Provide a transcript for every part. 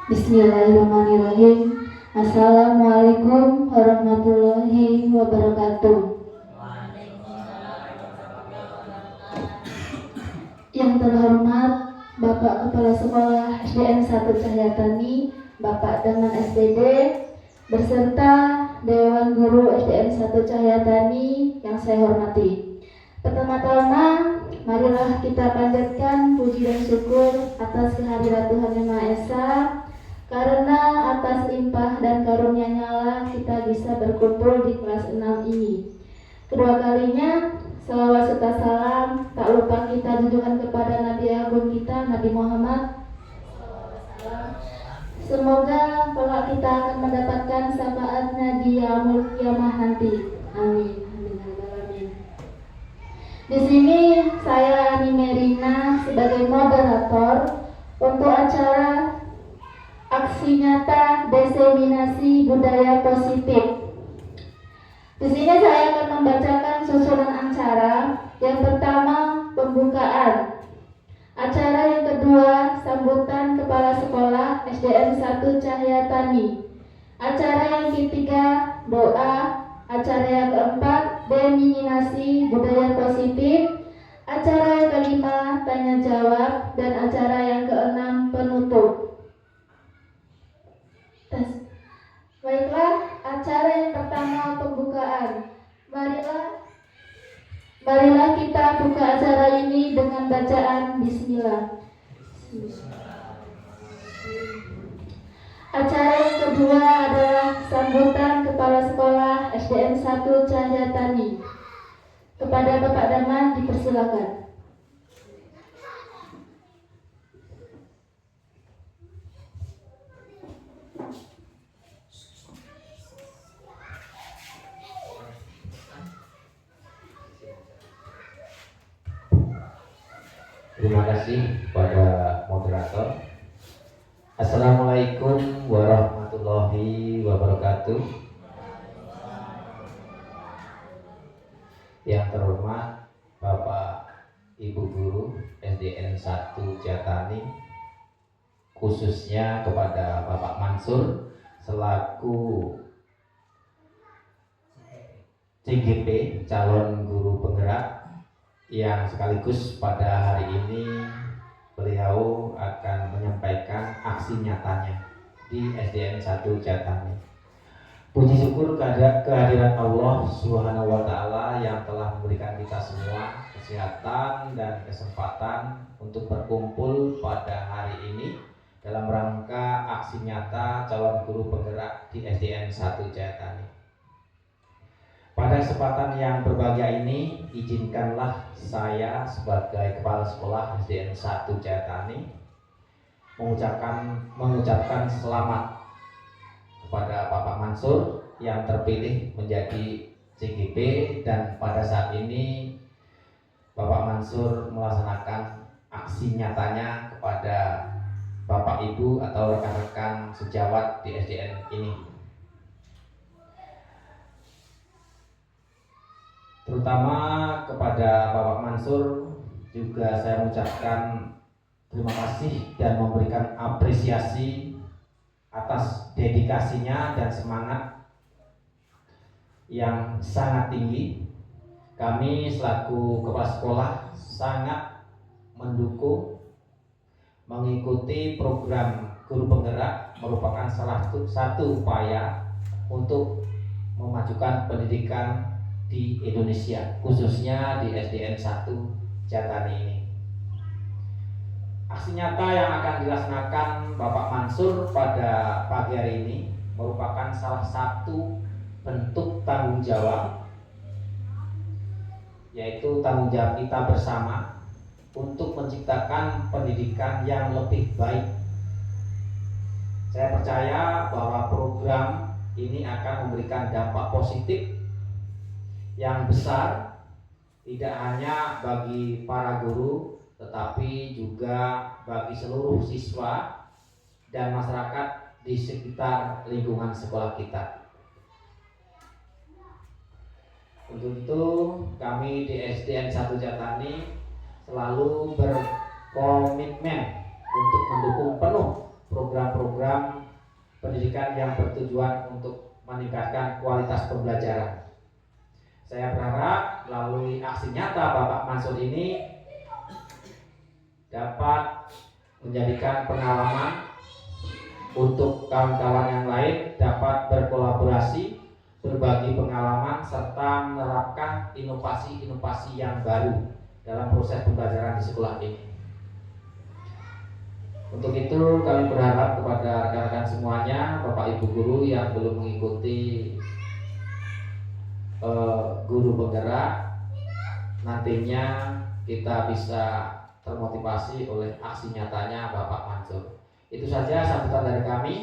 Bismillahirrahmanirrahim. Assalamualaikum warahmatullahi wabarakatuh. Yang terhormat Bapak Kepala Sekolah SDN 1 Cahyatani, Bapak Daman SDD, beserta Dewan Guru SDN 1 Cahyatani yang saya hormati. Pertama-tama, marilah kita panjatkan puji dan syukur atas kehadiran Tuhan Yang Maha Esa, karena atas limpah dan karunia-Nya lah kita bisa berkumpul di kelas 6 ini. Kedua kalinya, salawat serta salam tak lupa kita tujukan kepada Nabi Agung kita, Nabi Muhammad. Semoga kelak kita akan mendapatkan syafaatnya di yaumul kiamah nanti. Amin. Amin. Di sini saya Ani Merina sebagai moderator untuk acara aksi nyata diseminasi budaya positif. Di sini saya akan membacakan susunan acara. Yang pertama, pembukaan. Acara yang kedua, sambutan Kepala Sekolah SDN 1 Cahyatani. Acara yang ketiga, doa. Acara yang keempat, diseminasi budaya positif. Acara yang kelima, tanya jawab. Dan acara yang keenam, penutup. Baiklah, acara yang pertama, pembukaan. Marilah kita buka acara ini dengan bacaan Bismillah. Acara yang kedua adalah sambutan Kepala Sekolah SDN 1 Cahyatani. Kepada Bapak Daman dipersilakan. Terima kasih kepada moderator. Assalamualaikum warahmatullahi wabarakatuh. Yang terhormat Bapak Ibu Guru SDN 1 Cahyatani, khususnya kepada Bapak Mansur selaku CGP, calon guru penggerak, yang sekaligus pada hari ini beliau akan menyampaikan aksi nyatanya di SDN 1 Cahyatani. Puji syukur kehadiran Allah Subhanahu wa Ta'ala yang telah memberikan kita semua kesehatan dan kesempatan untuk berkumpul pada hari ini dalam rangka aksi nyata calon guru penggerak di SDN 1 Cahyatani. Pada kesempatan yang berbahagia ini, izinkanlah saya sebagai Kepala Sekolah SDN 1 Cahyatani mengucapkan selamat kepada Bapak Mansur yang terpilih menjadi CGP, dan pada saat ini Bapak Mansur melaksanakan aksi nyatanya kepada Bapak Ibu atau rekan-rekan sejawat di SDN ini. Terutama kepada Bapak Mansur juga saya mengucapkan terima kasih dan memberikan apresiasi atas dedikasinya dan semangat yang sangat tinggi. Kami selaku kepala sekolah sangat mendukung, mengikuti program guru penggerak merupakan salah satu upaya untuk memajukan pendidikan di Indonesia, khususnya di SDN 1 Cahyatani ini. Aksi nyata yang akan dilaksanakan Bapak Mansur pada pagi hari ini merupakan salah satu bentuk tanggung jawab, yaitu tanggung jawab kita bersama untuk menciptakan pendidikan yang lebih baik. Saya percaya bahwa program ini akan memberikan dampak positif yang besar, tidak hanya bagi para guru tetapi juga bagi seluruh siswa dan masyarakat di sekitar lingkungan sekolah kita. Untuk itu kami di SDN 1 Cahyatani selalu berkomitmen untuk mendukung penuh program-program program pendidikan yang bertujuan untuk meningkatkan kualitas pembelajaran. Saya berharap melalui aksi nyata Bapak Mansur ini dapat menjadikan pengalaman untuk kawan-kawan yang lain dapat berkolaborasi, berbagi pengalaman, serta menerapkan inovasi-inovasi yang baru dalam proses pembelajaran di sekolah ini. Untuk itu kami berharap kepada rekan-rekan semuanya, Bapak Ibu guru yang belum mengikuti guru penggerak, nantinya kita bisa termotivasi oleh aksi nyatanya Bapak Mansur. Itu saja sambutan dari kami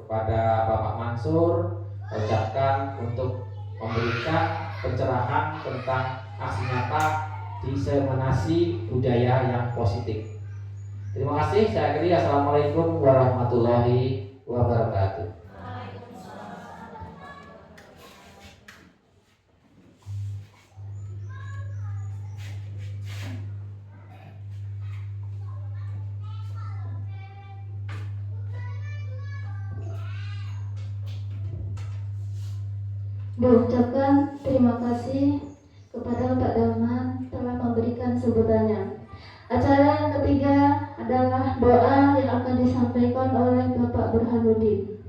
kepada Bapak Mansur, ucapkan untuk memberikan pencerahan tentang aksi nyata diseminasi budaya yang positif. Terima kasih. Saya akhiri. Assalamualaikum warahmatullahi wabarakatuh. Diucapkan terima kasih kepada Pak Daman telah memberikan sebutannya. Acara yang ketiga adalah doa yang akan disampaikan oleh Bapak Burhanuddin.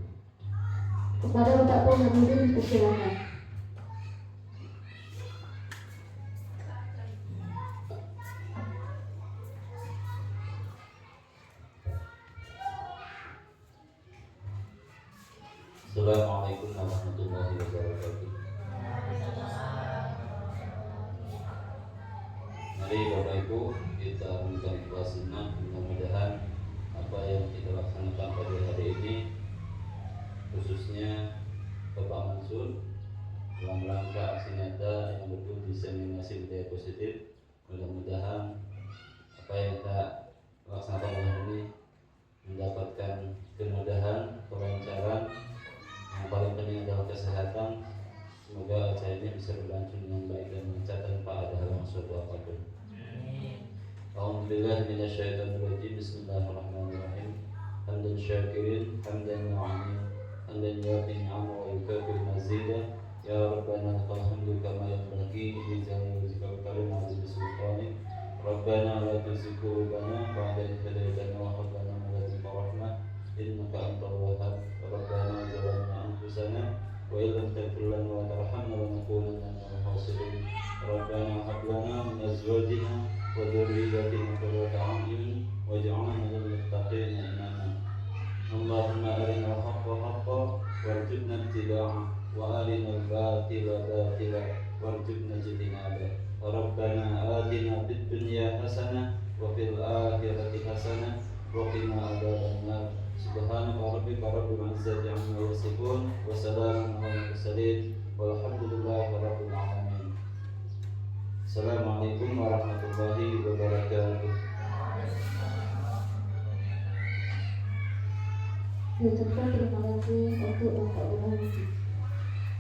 Kepada Bapak Burhanuddin dipersilakan. Assalamualaikum warahmatullahi wabarakatuh. Mari Bapak Ibu kita berikan kewajiban, mudah-mudahan apa yang kita laksanakan pada hari ini, khususnya Bapak Mansur dalam rangka aksi nyata yang berikut diseminasi budaya positif, mudah-mudahan apa yang kita laksanakan hari ini mendapatkan kemudahan, kelancaran. Yang paling penting adalah kesehatan. Semoga acara ini bisa berlangsung dengan baik dan lancar tanpa ada halangan suatu apapun. Alhamdulillah minasyaitonirrajim. Bismillahirrahmanirrahim. Hamdan syakirin, hamdan nu'amin, hamdan yuafi ni'am wa yukafi mazidah. Ya Rabbana lakal hamdu kama yanbaghi li jalali wajhikal karim wa azimi sultanik. Rabbana la tuzigh qulubana ba'da idh hadaytana wa hab lana min ladunka rahmah innaka antal wahhab. Rabbana zalamna anfusana wa illam taghfir lana wa tarhamna lanakunanna minal khasirin. Rabbana hab lana min azwajina wa dhurriyyatina qurrata a'yun waj'alna lil muttaqina imama. Allahumma arina al-haqqa haqqan warzuqna ittiba'ahu wa arina al-batila batilan warzuqna ijtinabah. Rabbana atina fid dunya hasanah wa fil akhirati hasanah wa qina adzabannar. Subhanaka rabbika rabbil izzati amma yasifun wa salamun alal mursalin walhamdulillahi rabbil alamin. Assalamualaikum warahmatullahi wabarakatuh. Diucapkan terima kasih untuk Bapak Burhanuddin.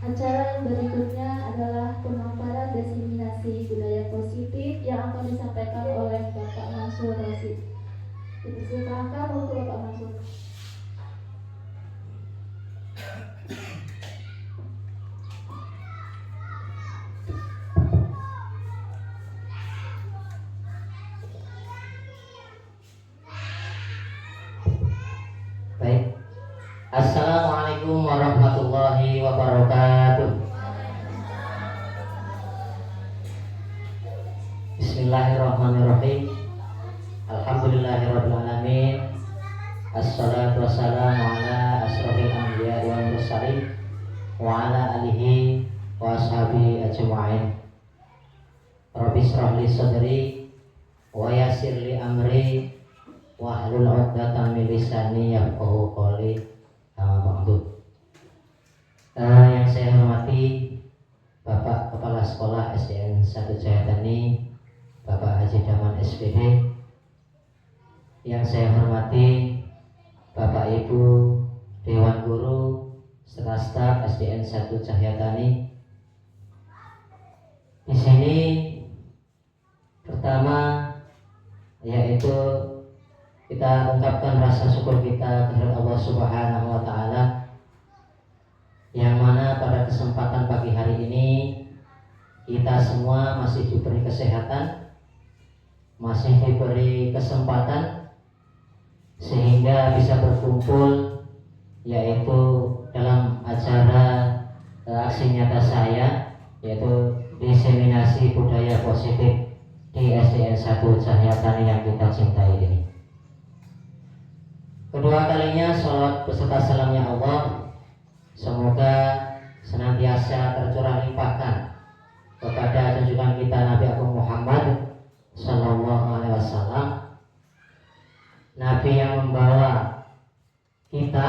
Acara yang berikutnya adalah pemaparan diseminasi budaya positif yang akan disampaikan oleh Bapak Mansur Rasid. Dipersilakan untuk Bapak Mansur. Baik. Assalamualaikum warahmatullahi wabarakatuh. Bismillahirrahmanirrahim. Alhamdulillahirabbil alamin. Assalatu wassalamu ala asrofil anbiya wal mursalin wa ala alihi wa ashabihi ajma'in. Rabbi shrah li sadri wa yassir li amri wahlul 'uqdatam min lisani yafqahu qawli. Amma ba'du. Yang saya hormati Bapak Kepala Sekolah SDN 1 Jayatani, Bapak Haji Daman SPD. Yang saya hormati Bapak Ibu Dewan Guru serta staf SDN 1 Cahyatani. Di sini pertama yaitu kita ungkapkan rasa syukur kita kepada Subhanahu wa taala, yang mana pada kesempatan pagi hari ini kita semua masih diberi kesehatan, masih diberi kesempatan sehingga bisa berkumpul, yaitu dalam acara aksi nyata saya, yaitu diseminasi budaya positif di SDN 1 Cahyatani yang kita cintai ini. Kedua kalinya salawat beserta salamnya Allah semoga senantiasa tercurah limpahkan kepada junjungan kita Nabi Agung Muhammad Sallallahu Alaihi Wasallam, Nabi yang membawa kita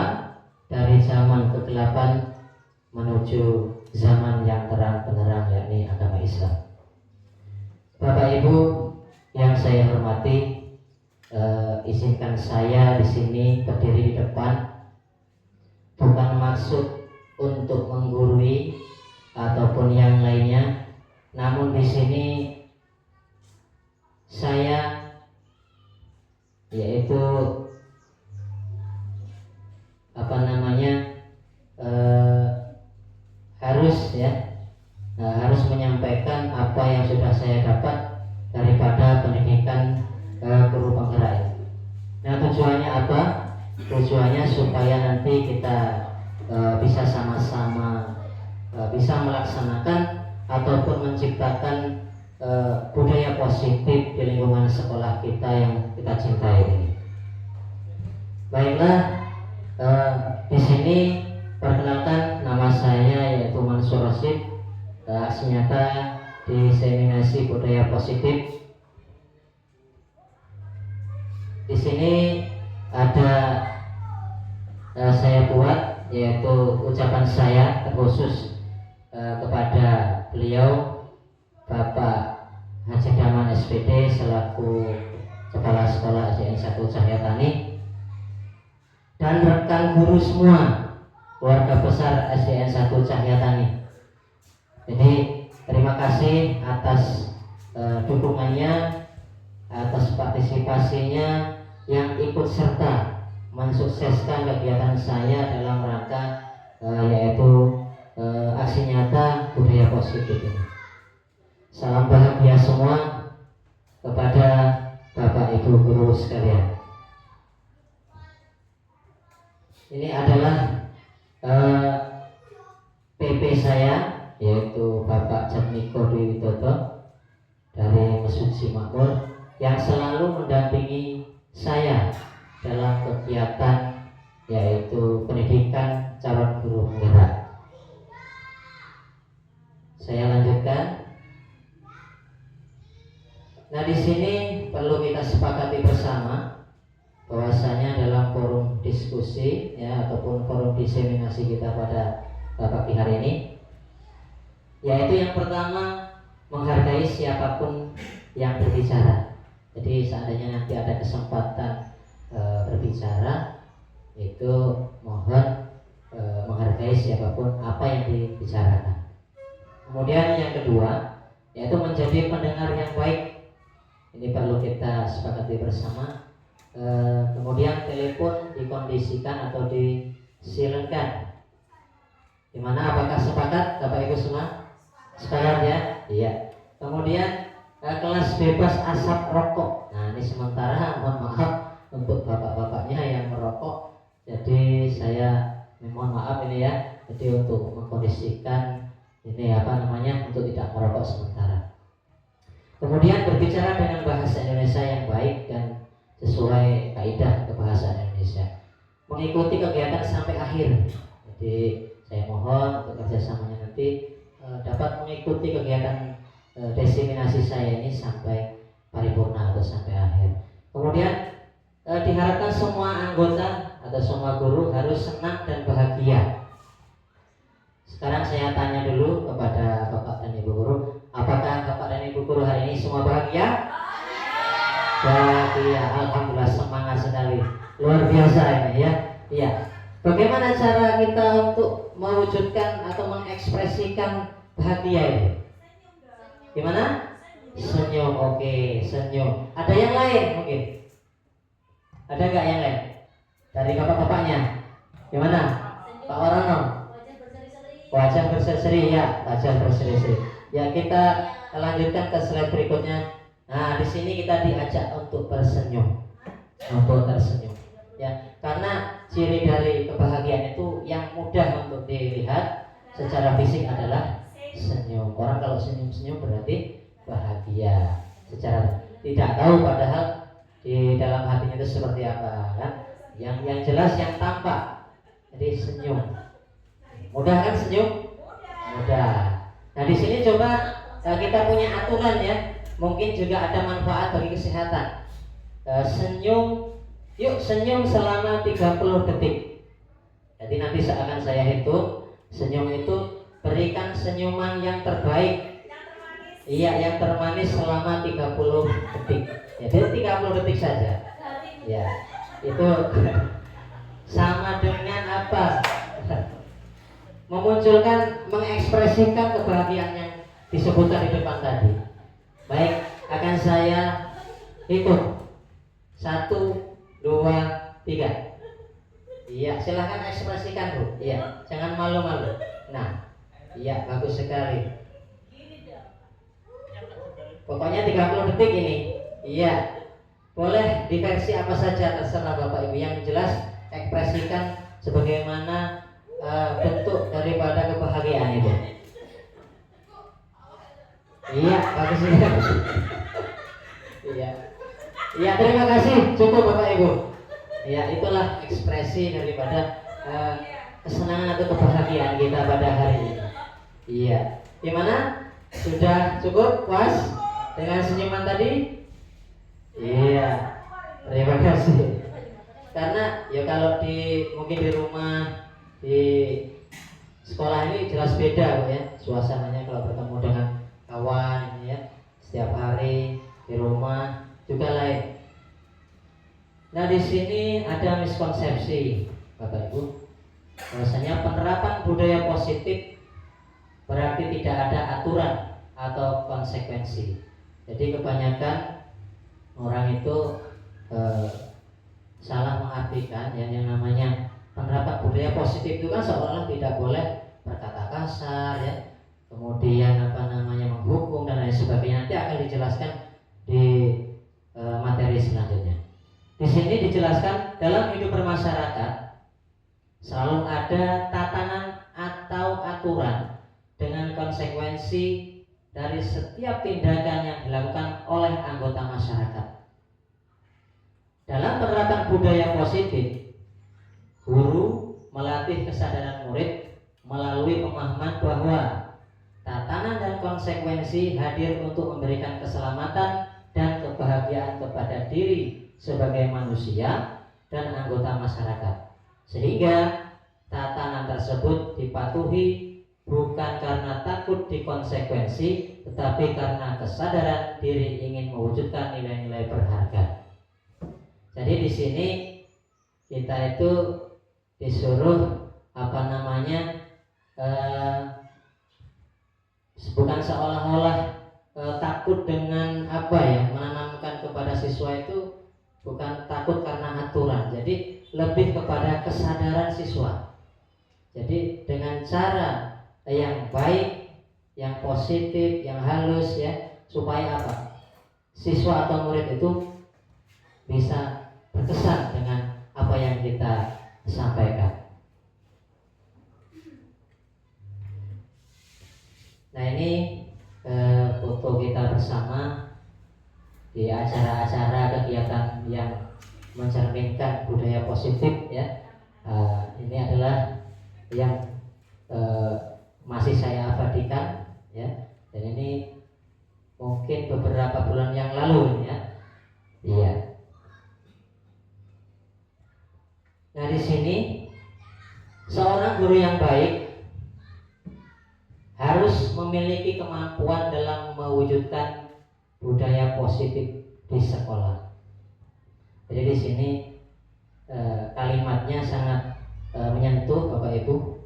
dari zaman kegelapan menuju zaman yang terang benderang, yakni agama Islam. Bapak Ibu yang saya hormati, izinkan saya di sini berdiri di depan bukan maksud untuk menggurui ataupun yang lainnya, namun di sini saya yaitu harus menyampaikan apa yang sudah saya dapat daripada pendidikan guru penggerak. Nah, tujuannya apa? Tujuannya supaya nanti kita bisa sama-sama bisa melaksanakan ataupun menciptakan budaya positif di lingkungan sekolah kita yang kita cintai ini. Baiklah, di sini perkenalkan, nama saya yaitu Mansur Rasid, aksi nyata diseminasi budaya positif. Di sini ada saya buat yaitu ucapan saya terkhusus kepada beliau Bapak Haji Daman SPD selaku Kepala Sekolah SDN 1 Cahyatani dan rekan guru semua keluarga besar SDN 1 Cahyatani. Jadi terima kasih atas dukungannya, atas partisipasinya yang ikut serta mensukseskan kegiatan saya dalam rangka yaitu aksi nyata budaya positif ini. Salam bahagia semua kepada Bapak Ibu guru sekalian. Ini adalah PP saya yaitu Bapak Jatmiko Dwi Widodo dari Masjid Makmur yang selalu mendampingi saya dalam kegiatan yaitu pendidikan calon guru penggerak. Saya lanjutkan. Nah, di sini perlu kita sepakati bersama bahwasanya dalam forum diskusi ya ataupun forum diseminasi kita pada pagi hari ini, yaitu yang pertama menghargai siapapun yang berbicara. Jadi seandainya nanti ada kesempatan berbicara, itu mohon menghargai siapapun apa yang dibicarakan. Kemudian yang kedua yaitu menjadi pendengar yang baik. Ini perlu kita sepakati bersama. Kemudian telepon dikondisikan atau disilentkan. Dimana apakah sepakat Bapak Ibu semua? Sepakat ya? Iya. Kemudian kelas bebas asap rokok. Nah, ini sementara mohon maaf untuk bapak-bapaknya yang merokok. Jadi saya mohon maaf ini ya. Jadi untuk mengkondisikan ini untuk tidak merokok sementara. Kemudian berbicara dengan bahasa Indonesia yang baik dan sesuai kaidah kebahasaan Indonesia. Mengikuti kegiatan sampai akhir. Jadi saya mohon untuk kerjasamanya nanti dapat mengikuti kegiatan diseminasi saya ini sampai paripurna atau sampai akhir. Kemudian diharapkan semua anggota atau semua guru harus senang dan bahagia. Sekarang saya tanya dulu kepada Bapak dan Ibu guru, apakah Bapak dan Ibu guru hari ini semua bahagia? Bahagia, alhamdulillah, semangat sekali, luar biasa ini ya. Iya. Bagaimana cara kita untuk mewujudkan atau mengekspresikan bahagia ini? Gimana? Senyum, oke, senyum. Ada yang lain mungkin? Ada nggak yang lain? Dari bapak-bapaknya? Gimana? Pak Warono? Wajah berseri-seri ya, wajah berseri-seri. Ya kita lanjutkan ke slide berikutnya. Nah di sini kita diajak untuk tersenyum, Ya, karena ciri dari kebahagiaan itu yang mudah untuk dilihat secara fisik adalah senyum. Orang kalau senyum-senyum berarti bahagia. Secara tidak tahu padahal di dalam hatinya itu seperti apa kan? Yang jelas yang tampak. Jadi senyum. Mudah kan senyum? Mudah. Nah di sini coba kita punya aturan ya. Mungkin juga ada manfaat bagi kesehatan. Senyum, yuk senyum selama 30 detik. Jadi nanti akan saya hitung. Senyum itu berikan senyuman yang terbaik. Iya, yang termanis selama 30 detik. Jadi 30 detik saja. Ya, itu sama dengan apa? Memunculkan, mengekspresikan kebahagiaan yang disebutkan di depan tadi. Baik, akan saya hitung 1, 2, 3. Iya, silahkan ekspresikan Bu. Iya, jangan malu-malu. Nah, iya bagus sekali. Pokoknya 30 detik ini. Iya. Boleh di versi apa saja terserah Bapak Ibu. Yang jelas ekspresikan sebagaimana bentuk daripada kebahagiaan itu. Iya, bagus sekali. Iya. Iya, terima kasih. Cukup Bapak Ibu. Ya, itulah ekspresi daripada kesenangan atau kebahagiaan kita pada hari ini. Iya. Gimana? Sudah cukup puas dengan senyuman tadi? Iya. Terima kasih. Karena ya kalau mungkin di rumah, di sekolah ini jelas beda Bu ya. Suasananya kalau bertemu dengan kawan ya, setiap hari di rumah juga lain. Nah di sini ada miskonsepsi Bapak Ibu, bahwasanya penerapan budaya positif berarti tidak ada aturan atau konsekuensi. Jadi kebanyakan orang itu salah mengartikan yang namanya penerapan budaya positif itu kan seolah tidak boleh berkata kasar ya, kemudian menghukum dan lain sebagainya. Nanti akan dijelaskan di materi selanjutnya. Di sini dijelaskan dalam hidup bermasyarakat selalu ada tatanan atau aturan dengan konsekuensi dari setiap tindakan yang dilakukan oleh anggota masyarakat. Dalam penerapan budaya positif, guru melatih kesadaran murid melalui pemahaman bahwa tatanan dan konsekuensi hadir untuk memberikan keselamatan dan kebahagiaan kepada diri sebagai manusia dan anggota masyarakat, sehingga tatanan tersebut dipatuhi bukan karena takut dikonsekuensi, tetapi karena kesadaran diri ingin mewujudkan nilai-nilai berharga. Jadi di sini kita itu disuruh bukan seolah-olah takut dengan menanamkan kepada siswa itu bukan takut karena aturan, jadi lebih kepada kesadaran siswa. Jadi dengan cara yang baik, yang positif, yang halus ya, supaya siswa atau murid itu bisa berkesan dengan apa yang kita sampaikan. Nah ini foto kita bersama di acara-acara kegiatan yang mencerminkan budaya positif ya. Ini adalah yang masih saya abadikan ya, dan ini mungkin beberapa bulan yang lalu ya. Iya. Nah di sini seorang guru yang baik harus memiliki kemampuan dalam mewujudkan budaya positif di sekolah. Jadi di sini kalimatnya sangat menyentuh Bapak Ibu.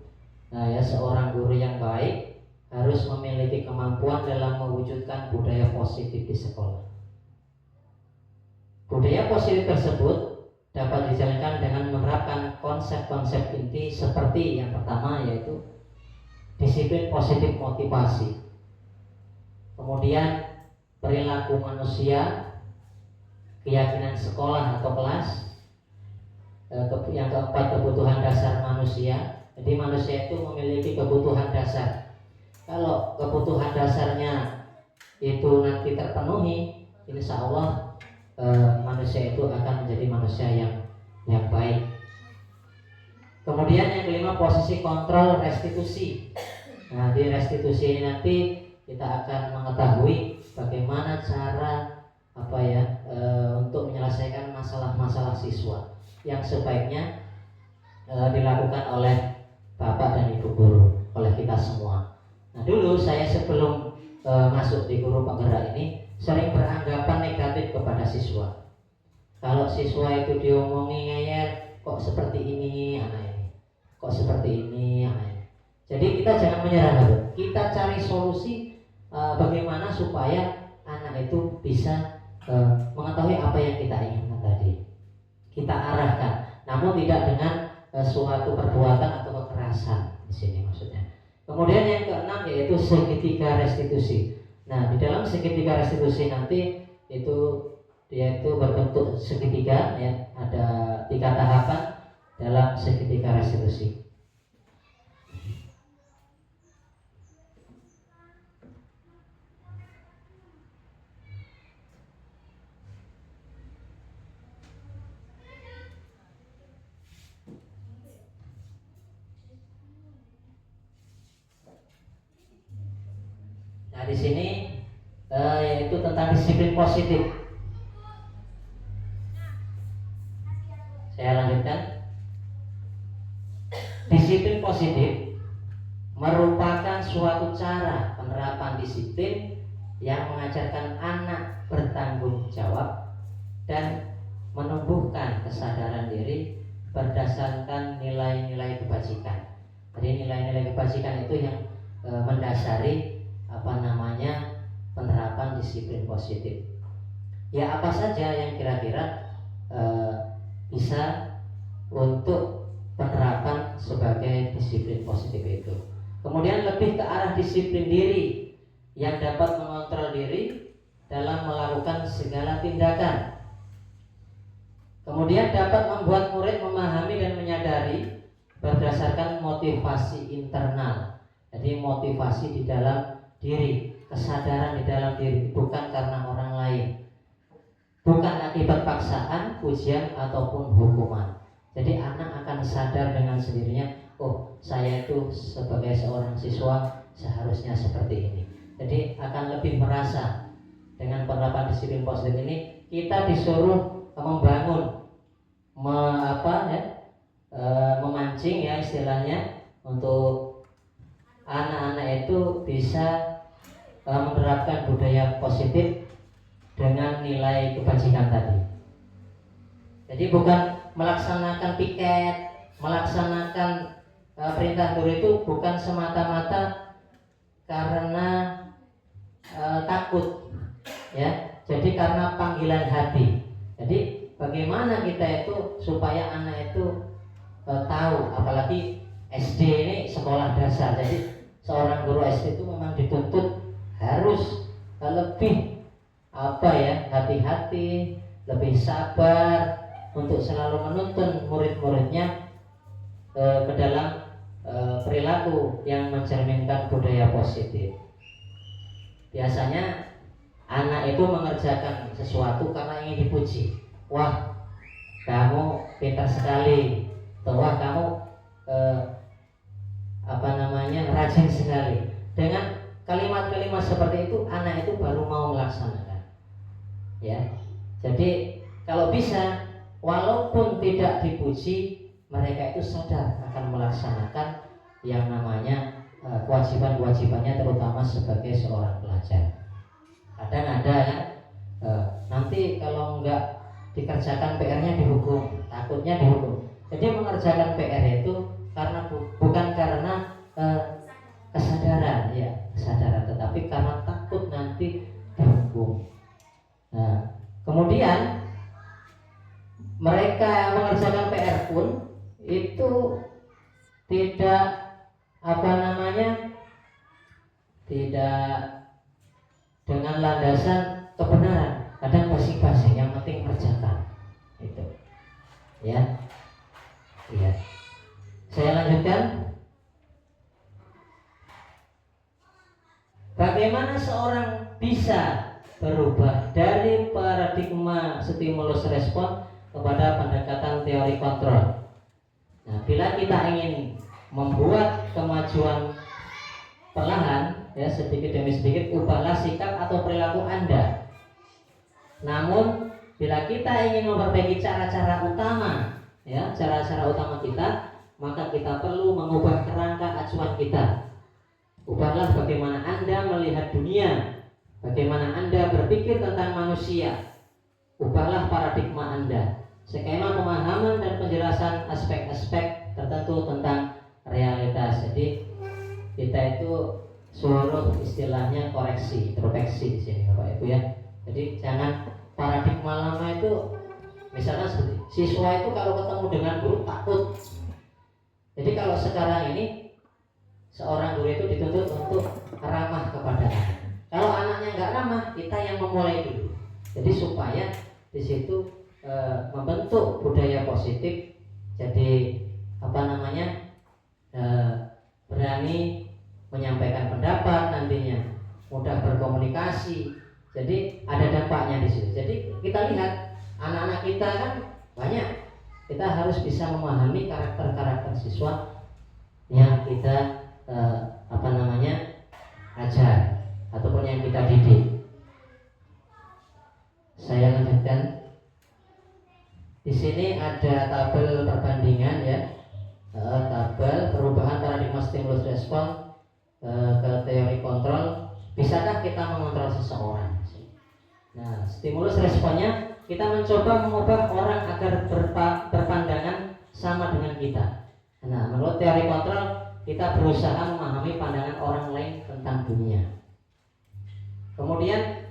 Nah ya, seorang guru yang baik harus memiliki kemampuan dalam mewujudkan budaya positif di sekolah. Budaya positif tersebut dapat dijalankan dengan menerapkan konsep konsep-konsep inti seperti yang pertama yaitu disiplin positif motivasi, kemudian perilaku manusia, keyakinan sekolah atau kelas, yang keempat kebutuhan dasar manusia. Jadi manusia itu memiliki kebutuhan dasar. Kalau kebutuhan dasarnya itu nanti terpenuhi, insya Allah manusia itu akan menjadi manusia yang baik. Kemudian yang kelima posisi kontrol restitusi. Nah, di restitusi ini nanti kita akan mengetahui bagaimana cara untuk menyelesaikan masalah-masalah siswa yang sebaiknya dilakukan oleh Bapak dan Ibu guru, oleh kita semua. Nah, dulu saya sebelum masuk di guru penggerak ini sering beranggapan negatif kepada siswa. Kalau siswa itu diomongi ngeyel, kok seperti ini anak ini, kok seperti ini anak ini. Jadi kita jangan menyerah dulu. Kita cari solusi bagaimana supaya anak itu bisa mengetahui apa yang kita inginkan tadi. Kita arahkan, namun tidak dengan suatu perbuatan atau kekerasan di sini maksudnya. Kemudian yang keenam yaitu segitiga restitusi. Nah, di dalam segitiga restitusi nanti itu dia itu berbentuk segitiga ya, ada 3 tahapan dalam segitiga restitusi. Nah, di sini yaitu tentang disiplin positif. Saya lanjutkan. Disiplin positif merupakan suatu cara penerapan disiplin yang mengajarkan anak bertanggung jawab dan menumbuhkan kesadaran diri berdasarkan nilai-nilai kebajikan. Jadi nilai-nilai kebajikan itu yang mendasari penerapan disiplin positif. Ya, apa saja yang kira-kira bisa untuk penerapan sebagai disiplin positif itu. Kemudian lebih ke arah disiplin diri yang dapat mengontrol diri dalam melakukan segala tindakan. Kemudian dapat membuat murid memahami dan menyadari berdasarkan motivasi internal. Jadi motivasi di dalam diri, kesadaran di dalam diri, bukan karena orang lain, bukan akibat paksaan, pujian ataupun hukuman. Jadi anak akan sadar dengan sendirinya, oh saya itu sebagai seorang siswa seharusnya seperti ini. Jadi akan lebih merasa dengan penerapan disiplin positif ini kita disuruh membangun, memancing ya istilahnya untuk anak-anak itu bisa menerapkan budaya positif dengan nilai kebajikan tadi. Jadi bukan melaksanakan piket, melaksanakan perintah guru itu bukan semata-mata karena takut, ya. Jadi karena panggilan hati. Jadi bagaimana kita itu supaya anak itu tahu, apalagi SD ini sekolah dasar. Jadi seorang guru SD itu memang dituntut harus lebih hati-hati, lebih sabar untuk selalu menuntun murid-muridnya ke dalam perilaku yang mencerminkan budaya positif. Biasanya anak itu mengerjakan sesuatu karena ingin dipuji. Wah, kamu pintar sekali. Atau wah, kamu rajin sekali. Dengan kalimat-kalimat seperti itu, anak itu baru mau melaksanakan. Ya, jadi kalau bisa, walaupun tidak dipuji, mereka itu sadar akan melaksanakan yang namanya kewajiban-kewajibannya, terutama sebagai seorang pelajar. Kadang ada ya, nanti kalau enggak dikerjakan PR-nya dihukum, takutnya dihukum. Jadi mengerjakan PR itu bukan karena kesadaran, tetapi karena takut nanti dihukum. Nah, kemudian mereka mengerjakan PR pun itu tidak tidak dengan landasan kebenaran, kadang basing-basing, yang penting kerjakan itu ya. Iya, saya lanjutkan. Bagaimana seorang bisa berubah dari paradigma stimulus respon kepada pendekatan teori kontrol? Nah, bila kita ingin membuat kemajuan perlahan, ya sedikit demi sedikit, ubahlah sikap atau perilaku Anda. Namun, bila kita ingin memperbaiki cara-cara utama, ya cara-cara utama kita, maka kita perlu mengubah kerangka acuan kita. Ubahlah bagaimana Anda melihat dunia, bagaimana Anda berpikir tentang manusia. Ubahlah paradigma Anda, skema pemahaman dan penjelasan aspek-aspek tertentu tentang realitas. Jadi kita itu suruh istilahnya koreksi, introspeksi di sini Bapak Ibu ya. Jadi jangan paradigma lama itu, misalnya seperti siswa itu kalau ketemu dengan guru takut. Jadi kalau sekarang ini seorang guru itu dituntut untuk ramah kepada anak. Kalau anaknya nggak ramah, kita yang memulai dulu. Jadi supaya di situ membentuk budaya positif. Jadi berani menyampaikan pendapat nantinya, mudah berkomunikasi. Jadi ada dampaknya di situ. Jadi kita lihat anak-anak kita kan banyak. Kita harus bisa memahami karakter-karakter siswa yang kita ajar ataupun yang kita didik. Saya lanjutkan. Di sini ada tabel perbandingan ya, tabel perubahan paradigma stimulus respon ke teori kontrol. Bisakah kita mengontrol seseorang? Nah, stimulus responnya kita mencoba mengubah orang agar berpandangan sama dengan kita. Nah, menurut teori kontrol, kita berusaha memahami pandangan orang lain tentang dunia. Kemudian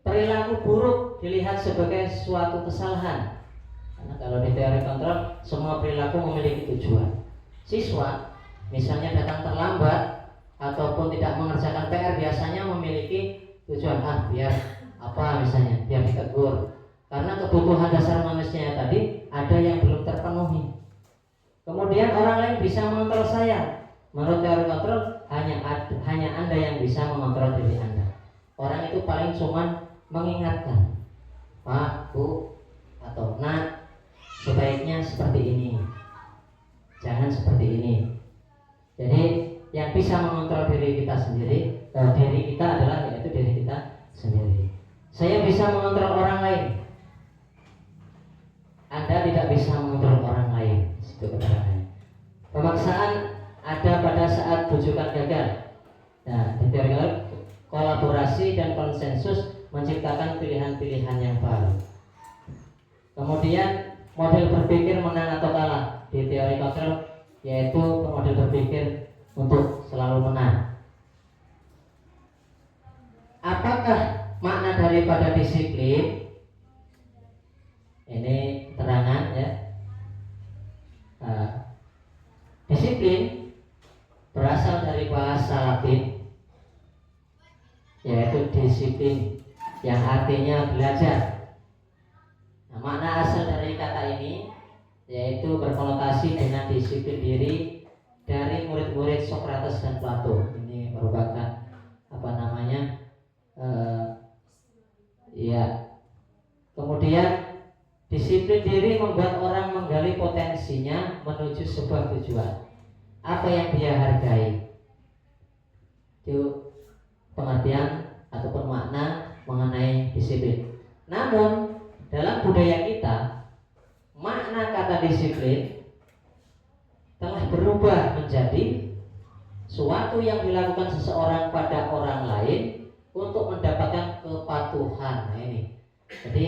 perilaku buruk dilihat sebagai suatu kesalahan. Karena kalau di teori kontrol, semua perilaku memiliki tujuan. Siswa misalnya datang terlambat ataupun tidak mengerjakan PR biasanya memiliki tujuan, biar misalnya biar ditegur. Karena kebutuhan dasar manusia tadi ada yang belum terpenuhi. Kemudian orang lain bisa mengontrol saya. Menurut teori kontrol, hanya Anda yang bisa mengontrol diri Anda. Orang itu paling cuman mengingatkan, Pak, Bu, atau Nak, sebaiknya seperti ini, jangan seperti ini. Jadi yang bisa mengontrol diri kita sendiri, diri kita adalah yaitu diri kita sendiri. Saya bisa mengontrol orang lain, Anda tidak bisa mengontrol orang lain. Itu keterangannya. Pemaksaan ada pada saat bujukan gagal. Nah, di teori kolaborasi dan konsensus menciptakan pilihan-pilihan yang baru. Kemudian model berpikir menang atau kalah di teori kontrol, yaitu model berpikir untuk selalu menang. Apakah makna daripada disiplin? Ini keterangan ya. Disiplin berasal dari bahasa Latin, yaitu disiplin yang artinya belajar. Nah, makna asal dari kata ini yaitu berkonotasi dengan disiplin diri dari murid-murid Socrates dan Plato. Ini merupakan kemudian disiplin diri membuat orang menggali potensinya menuju sebuah tujuan. Apa yang dia hargai? Itu pengertian ataupun makna mengenai disiplin. Namun dalam budaya kita, makna kata disiplin telah berubah menjadi suatu yang dilakukan seseorang pada orang lain untuk mendapatkan kepatuhan. Nah, ini. Jadi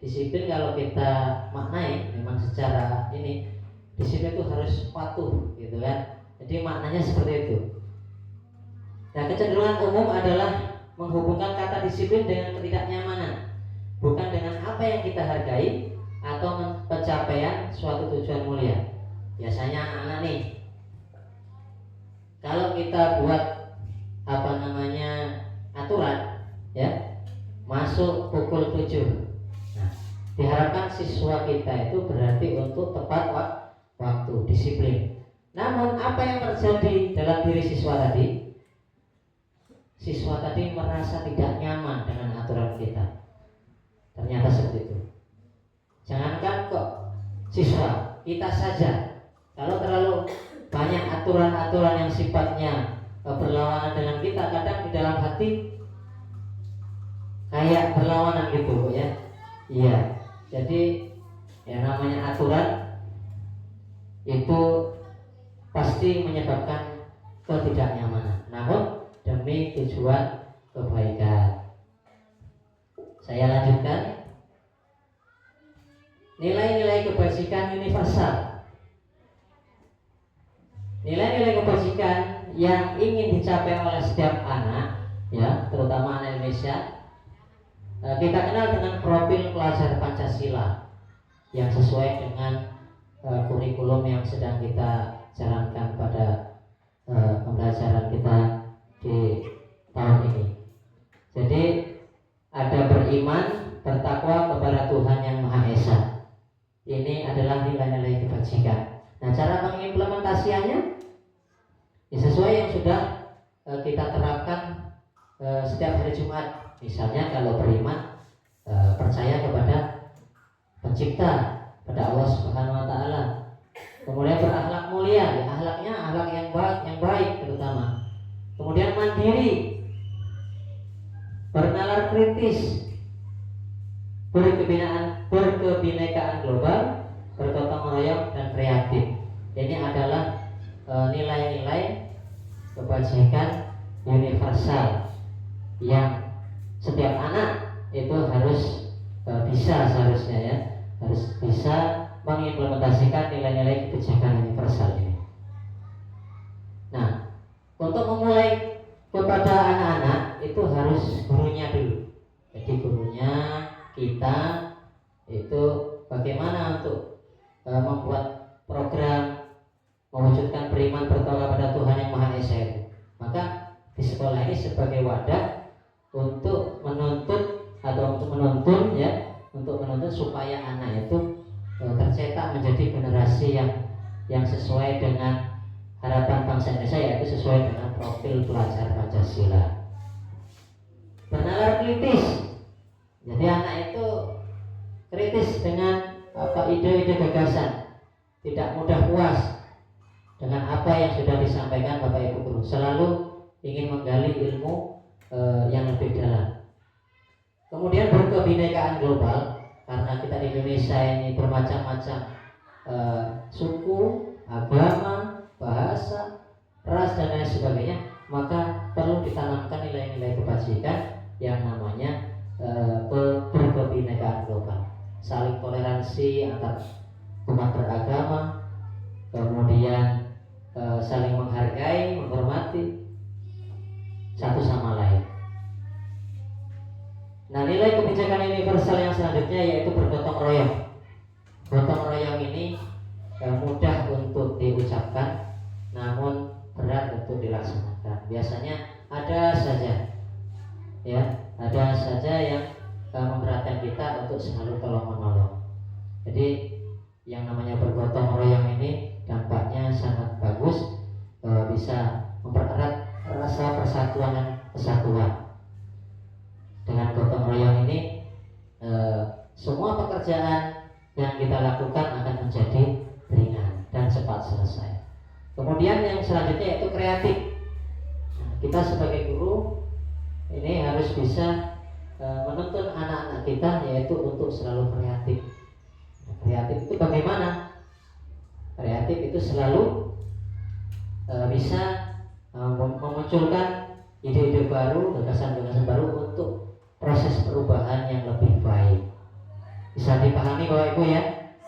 disiplin kalau kita maknai memang secara ini, disiplin itu harus patuh, gitu kan? Jadi maknanya seperti itu. Nah, kecenderungan umum adalah menghubungkan kata disiplin dengan ketidaknyamanan, bukan dengan apa yang kita hargai atau pencapaian suatu tujuan mulia. nih, kalau kita buat aturan ya, masuk pukul 7. Nah, diharapkan siswa kita itu berarti untuk tepat waktu, disiplin. Namun apa yang terjadi dalam diri siswa tadi? Siswa tadi merasa tidak nyaman dengan aturan kita. Ternyata seperti itu. Jangankan kok siswa, kita saja kalau terlalu banyak aturan-aturan yang sifatnya berlawanan dengan kita, kadang di dalam hati kayak berlawanan gitu Bu ya. Iya. Jadi yang namanya aturan itu pasti menyebabkan ketidaknyamanan. Namun demi tujuan kebaikan. Saya lanjutkan. Nilai-nilai kebajikan universal. Nilai-nilai kebajikan yang ingin dicapai oleh setiap anak, ya, terutama anak Indonesia, kita kenal dengan profil pelajar Pancasila yang sesuai dengan kurikulum yang sedang kita jalankan pada pembelajaran kita di tahun ini. Jadi ada beriman, bertakwa kepada Tuhan Yang Maha Esa. Ini adalah nilai-nilai kebajikan. Nah, cara mengimplementasiannya ya sesuai yang sudah kita terapkan setiap hari Jumat. Misalnya kalau beriman, percaya kepada Pencipta, pada Allah Subhanahu Wa Taala. Kemudian berakhlak mulia, ya, akhlaknya akhlak yang baik terutama. Kemudian mandiri, bernalar kritis, berkebinekaan global, bergotong royong dan kreatif. Ini adalah nilai-nilai kebajikan universal yang setiap anak itu harus bisa, seharusnya ya, harus bisa mengimplementasikan nilai-nilai kebijakan universal ini. Nah, untuk memulai kepada anak-anak itu harus gurunya dulu. Jadi gurunya kita itu bagaimana untuk membuat program mewujudkan beriman bertakwa pada Tuhan Yang Maha Esa itu. Maka di sekolah ini sebagai wadah untuk menuntut atau untuk menuntun ya, untuk menuntut supaya anak itu tercetak menjadi generasi yang sesuai dengan harapan bangsa Indonesia, yaitu sesuai dengan profil pelajar Pancasila. Bernalar kritis. Jadi anak itu kritis dengan ide-ide gagasan, tidak mudah puas dengan apa yang sudah disampaikan Bapak Ibu guru, selalu ingin menggali ilmu yang lebih dalam. Kemudian berkebinekaan global, karena kita di Indonesia ini bermacam-macam suku, agama, bahasa, ras dan lain sebagainya, maka perlu ditanamkan nilai-nilai kebajikan yang namanya berkebinekaan global, saling toleransi antar umat beragama, kemudian saling menghargai, menghormati satu sama lain. Nah, nilai kebijakan universal yang selanjutnya yaitu bergotong royong. Gotong royong ini mudah untuk diucapkan, namun berat untuk dilaksanakan. Biasanya ada saja yang memberatkan kita untuk selalu tolong menolong. Jadi yang namanya bergotong royong ini dampaknya sangat bagus, bisa mempererat rasa persatuan dan kesatuan. Dengan gotong royong ini semua pekerjaan yang kita lakukan akan menjadi ringan dan cepat selesai. Kemudian yang selanjutnya yaitu kreatif. Nah, kita sebagai guru ini harus bisa menuntun anak-anak kita yaitu untuk selalu kreatif. Nah, kreatif itu bagaimana? Kreatif itu selalu bisa memunculkan ide-ide baru, gagasan-gagasan baru untuk proses perubahan yang lebih baik. Bisa dipahami Bapak Ibu ya,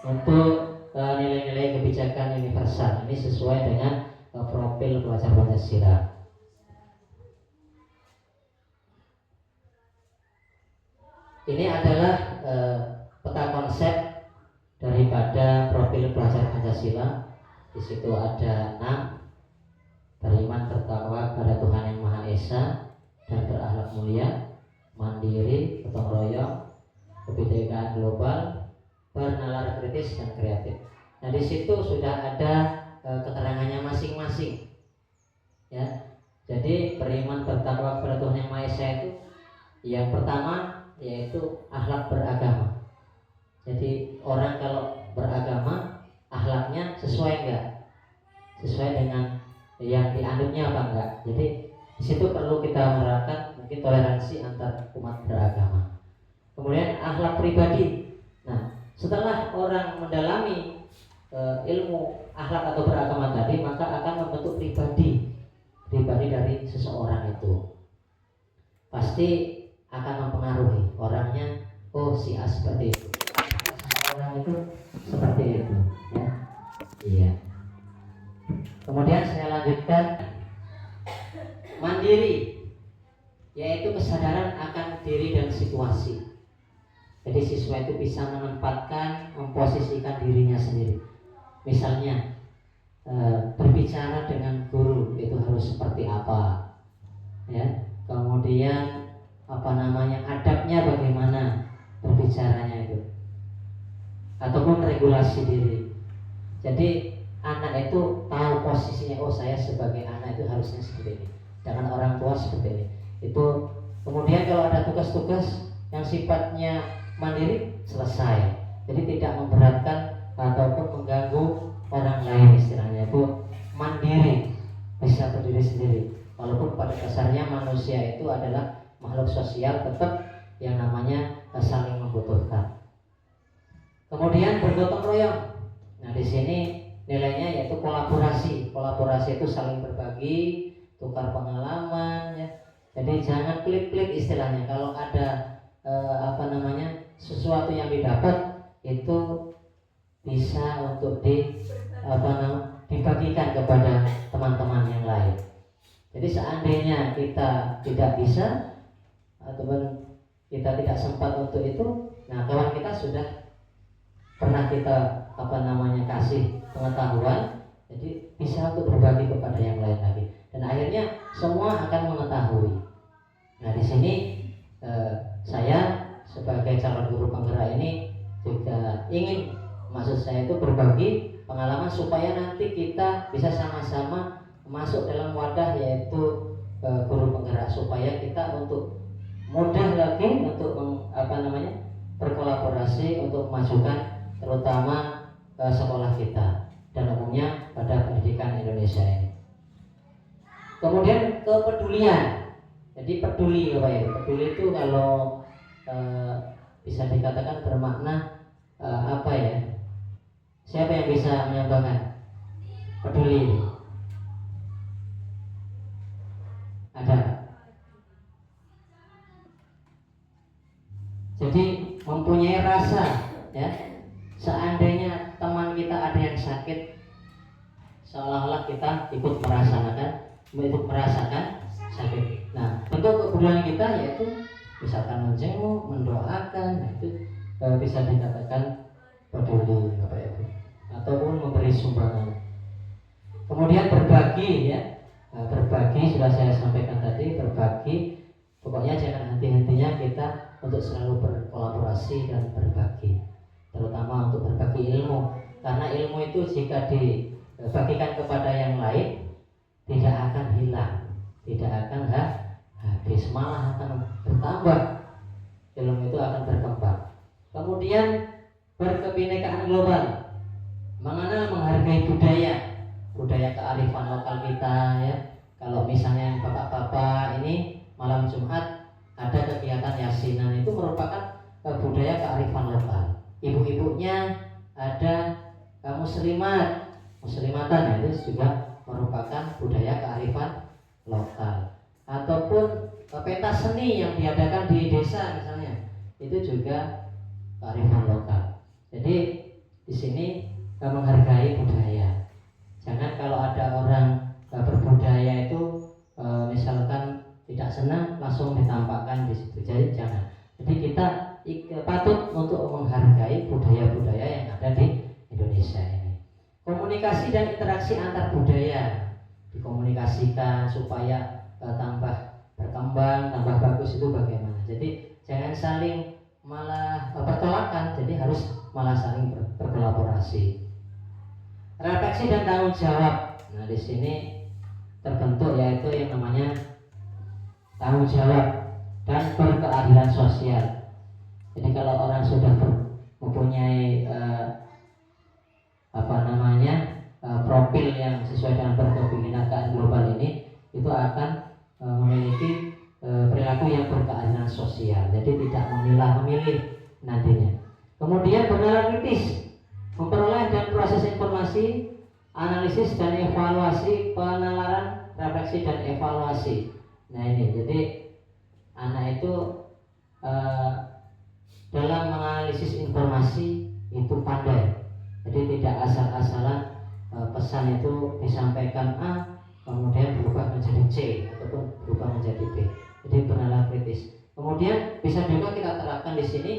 untuk nilai-nilai kebijakan universal ini sesuai dengan profil pelajar Pancasila. Ini adalah peta konsep daripada profil pelajar Pancasila. Di situ ada 6: beriman bertakwa pada Tuhan yang Maha Esa dan berakhlak mulia, mandiri, gotong royong, kebinekaan global, bernalar kritis dan kreatif. Nah, di situ sudah ada keterangannya masing-masing. Ya. Jadi beriman bertakwa kepada Tuhan yang Maha Esa itu yang pertama yaitu akhlak beragama. Jadi orang kalau beragama akhlaknya sesuai enggak? Sesuai dengan yang dianutnya apa enggak? Jadi di situ perlu kita menerapkan mungkin toleransi antar umat beragama. Kemudian akhlak pribadi. Nah, setelah orang mendalami ilmu akhlak atau beragama tadi, maka akan membentuk pribadi dari seseorang itu. Pasti akan mempengaruhi orangnya. Oh, si A seperti itu, orang itu seperti itu, ya. Iya. Kemudian saya lanjutkan mandiri, yaitu kesadaran akan diri dan situasi. Jadi siswa itu bisa menempatkan, memposisikan dirinya sendiri. Misalnya berbicara dengan guru itu harus seperti apa, ya. Kemudian adabnya bagaimana berbicaranya itu, ataupun regulasi diri. Jadi anak itu tahu posisinya. Oh, saya sebagai anak itu harusnya seperti ini, jangan orang tua seperti ini. Itu kemudian kalau ada tugas-tugas yang sifatnya mandiri, selesai. Jadi tidak memberatkan ataupun mengganggu orang lain, istilahnya itu mandiri, bisa berdiri sendiri. Walaupun pada dasarnya manusia itu adalah makhluk sosial, tetap yang namanya saling membutuhkan. Kemudian bergotong royong. Nah, di sini nilainya yaitu kolaborasi. Kolaborasi itu saling berbagi, tukar pengalaman, ya. Jadi jangan klik-klik istilahnya. Kalau ada sesuatu yang didapat itu bisa untuk dibagikan kepada teman-teman yang lain. Jadi seandainya kita tidak bisa ataupun kita tidak sempat untuk itu, nah kawan kita sudah pernah kita kasih pengetahuan, jadi bisa untuk berbagi kepada yang lain lagi, dan akhirnya semua akan mengetahui. Nah, di sini saya sebagai calon guru penggerak ini juga ingin, maksud saya itu berbagi pengalaman supaya nanti kita bisa sama-sama masuk dalam wadah yaitu guru penggerak, supaya kita untuk mudah lagi untuk berkolaborasi untuk memajukan terutama sekolah kita dan umumnya pada pendidikan Indonesia ini. Kemudian kepedulian. Jadi peduli, Bapak Ibu. Peduli itu kalau bisa dikatakan bermakna apa ya? Siapa yang bisa menyampaikan peduli ini? Ada. Jadi mempunyai rasa, ya. Seandainya teman kita ada yang sakit, seolah-olah kita ikut merasakan sakit. Nah, bentuk kepedulian kita yaitu misalkan menjenguk, mendoakan, nah itu bisa dikatakan peduli, Bapak Ibu, ataupun memberi sumbangan. Kemudian berbagi, ya. Berbagi sudah saya sampaikan tadi, berbagi. Pokoknya jangan henti-hentinya kita untuk selalu berkolaborasi dan berbagi, terutama untuk berbagi ilmu, karena ilmu itu jika dibagikan kepada yang lain tidak akan hilang, tidak akan habis, malah akan bertambah, ilmu itu akan berkembang. Kemudian berkebinekaan global, mengenal, menghargai budaya kearifan lokal kita, ya. Kalau misalnya bapak-bapak ini malam Jumat ada kegiatan yasinan, itu merupakan budaya kearifan lokal. Ibu-ibunya ada muslimatan, itu juga merupakan budaya kearifan lokal. Ataupun pentas seni yang diadakan di desa misalnya, itu juga kearifan lokal. Jadi di sini menghargai budaya. Jangan kalau ada orang berbudaya itu misalkan tidak senang langsung ditampakkan di situ. Jadi jangan. Jadi kita patut untuk menghargai budaya-budaya yang ada di Indonesia ini. Komunikasi komunikasi dan interaksi antar budaya dikomunikasikan supaya tambah berkembang, tambah bagus itu bagaimana. Jadi jangan saling malah bertolakan, jadi harus malah saling berkolaborasi. Refleksi dan tanggung jawab. Nah, di sini terbentuk yaitu yang namanya tanggung jawab dan berkeadilan sosial. Jadi kalau orang sudah mempunyai profil yang sesuai dengan berkebinekaan global ini, itu akan memiliki perilaku yang berkeadilan sosial. Jadi tidak memilah-memilih nantinya. Kemudian bernalar kritis, memperoleh dan proses informasi, analisis dan evaluasi, penalaran, refleksi dan evaluasi. Nah ini, jadi anak itu dalam menganalisis informasi itu pandai. Jadi tidak asal-asalan pesan itu disampaikan A kemudian berubah menjadi C ataupun berubah menjadi B. Jadi bernalar kritis. Kemudian bisa juga kita terapkan di sini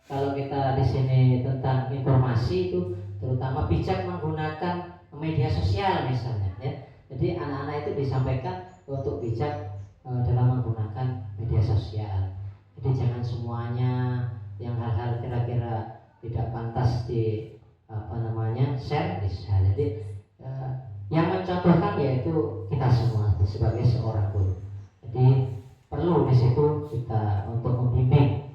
kalau kita di sini tentang informasi itu terutama bijak menggunakan media sosial misalnya ya. Jadi anak-anak itu disampaikan untuk bijak dalam menggunakan media sosial. Jadi jangan semuanya yang hal-hal kira-kira tidak pantas di share bisa. Jadi yang mencontohkan yaitu kita semua sebagai seorang guru. Jadi perlu di situ kita untuk membimbing.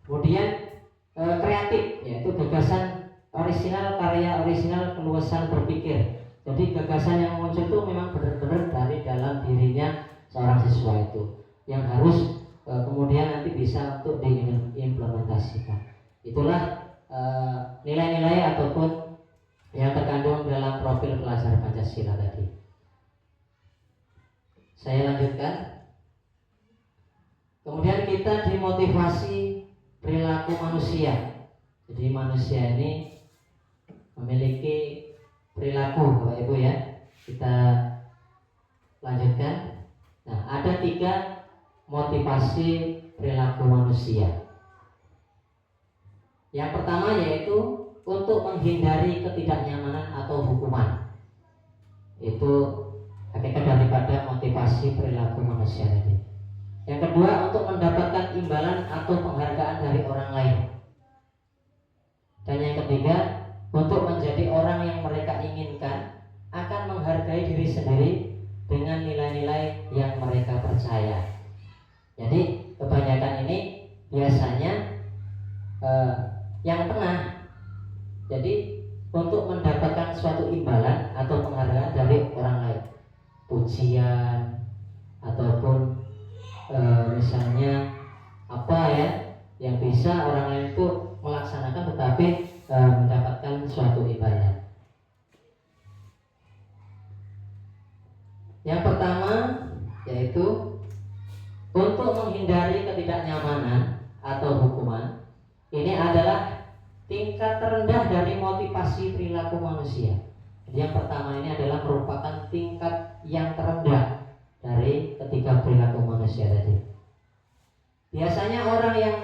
Kemudian kreatif yaitu gagasan orisinal, karya orisinal, keluasan berpikir. Jadi gagasan yang muncul itu memang benar-benar dari dalam dirinya seorang siswa itu yang harus kemudian nanti bisa untuk diimplementasikan. Itulah nilai-nilai ataupun yang terkandung dalam profil pelajar Pancasila tadi. Saya lanjutkan. Kemudian kita dimotivasi perilaku manusia. Jadi manusia ini memiliki perilaku, Bapak Ibu ya. Kita lanjutkan. Nah, ada 3 motivasi perilaku manusia. Yang pertama yaitu untuk menghindari ketidaknyamanan atau hukuman. Itu hakikat daripada motivasi perilaku manusia tadi. Yang kedua untuk mendapatkan imbalan atau penghargaan dari orang lain. Dan yang ketiga untuk menjadi orang yang mereka inginkan, akan menghargai diri sendiri dengan nilai-nilai yang mereka percaya. Jadi kebanyakan ini biasanya yang tengah. Jadi untuk mendapatkan suatu imbalan atau penghargaan dari orang lain, pujian ataupun misalnya apa ya yang bisa orang lain itu melaksanakan tetapi mendapatkan suatu imbalan. Yang pertama yaitu untuk menghindari ketidaknyamanan atau hukuman. Ini adalah tingkat terendah dari motivasi perilaku manusia. Jadi yang pertama ini adalah merupakan tingkat yang terendah dari ketiga perilaku manusia tadi. Biasanya orang yang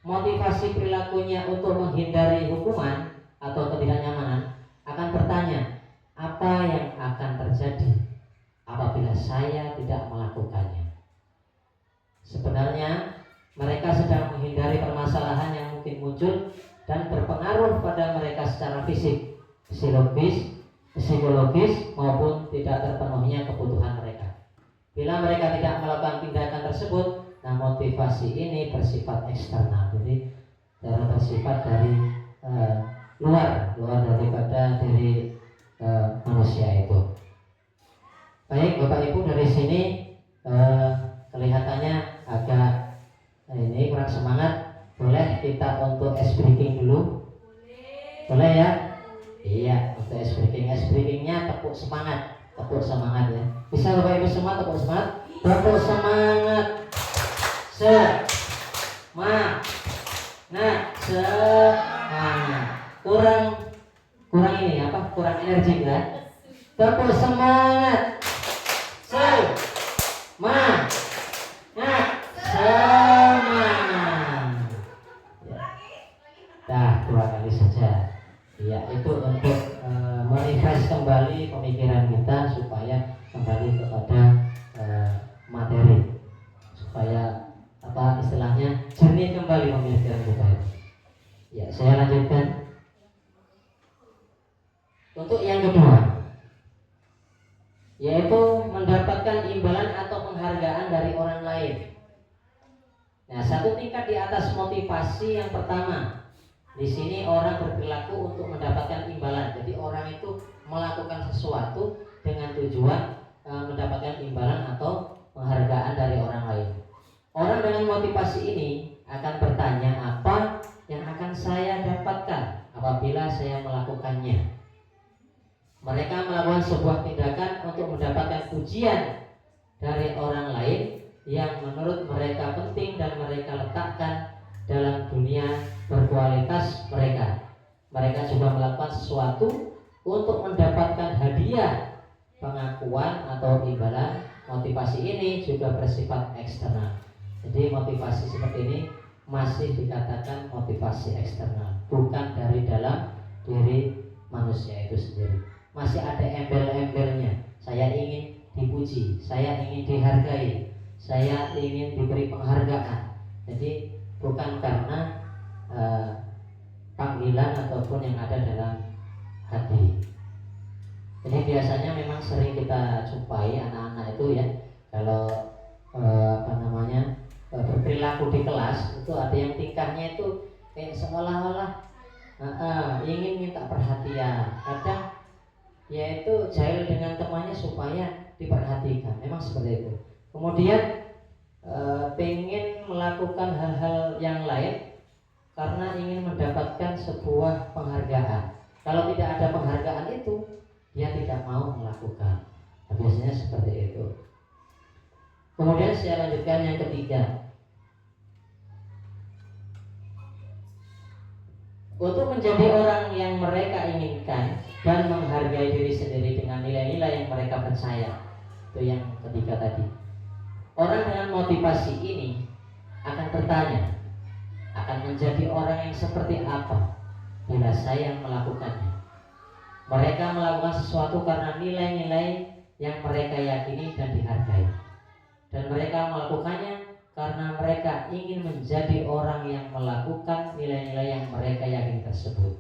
motivasi perilakunya untuk menghindari hukuman atau ketidaknyamanan akan bertanya, apa yang akan terjadi apabila saya tidak melakukannya? Sebenarnya mereka sedang menghindari permasalahan yang mungkin muncul dan berpengaruh pada mereka secara fisik, psikologis maupun tidak terpenuhinya kebutuhan mereka. Bila mereka tidak melakukan tindakan tersebut, nah motivasi ini bersifat eksternal, jadi bersifat dari luar daripada diri manusia itu. Baik Bapak Ibu, dari sini kelihatannya agak ini kurang semangat. Boleh kita untuk ice breaking dulu? Boleh ya? Iya, untuk ice breakingnya tepuk semangat ya. Bisa Bapak Ibu semua tepuk semangat? Tepuk semangat. Semangat. Kurang ini apa? Kurang energik ya. Tepuk semangat. Semangat. Dah 2 kali saja. Ya, itu untuk merefresh kembali pemikiran kita supaya kembali kepada materi, supaya apa istilahnya jernih kembali pemikiran kita. Ya, saya lanjutkan. Untuk yang kedua, yaitu mendapatkan imbalan atau penghargaan dari orang lain. Nah, satu tingkat di atas motivasi yang pertama. Di sini orang berperilaku untuk mendapatkan imbalan. Jadi orang itu melakukan sesuatu dengan tujuan mendapatkan imbalan atau penghargaan dari orang lain. Orang dengan motivasi ini akan bertanya, apa yang akan saya dapatkan apabila saya melakukannya. Mereka melakukan sebuah tindakan untuk mendapatkan pujian dari orang lain yang menurut mereka penting dan mereka letakkan dalam dunia berkualitas mereka. Mereka juga melakukan sesuatu untuk mendapatkan hadiah, pengakuan atau imbalan. Motivasi ini juga bersifat eksternal. Jadi motivasi seperti ini masih dikatakan motivasi eksternal, bukan dari dalam diri manusia itu sendiri. Masih ada embel-embelnya. Saya ingin dipuji, saya ingin dihargai, saya ingin diberi penghargaan. Jadi bukan karena panggilan ataupun yang ada dalam hati. Jadi biasanya memang sering kita jumpai anak-anak itu ya, kalau berperilaku di kelas itu ada yang tingkahnya itu kayak seolah-olah ingin minta perhatian. Kadang yaitu jahil dengan temannya supaya diperhatikan. Memang seperti itu. Kemudian pengen melakukan hal-hal yang lain karena ingin mendapatkan sebuah penghargaan. Kalau tidak ada penghargaan itu, dia tidak mau melakukan. Biasanya seperti itu. Kemudian saya lanjutkan yang ketiga. Untuk menjadi orang yang mereka inginkan dan menghargai diri sendiri dengan nilai-nilai yang mereka percaya. Itu yang ketiga tadi. Orang dengan motivasi ini akan bertanya, akan menjadi orang yang seperti apa bila saya melakukannya. Mereka melakukan sesuatu karena nilai-nilai yang mereka yakini dan dihargai. Dan mereka melakukannya karena mereka ingin menjadi orang yang melakukan nilai-nilai yang mereka yakini tersebut.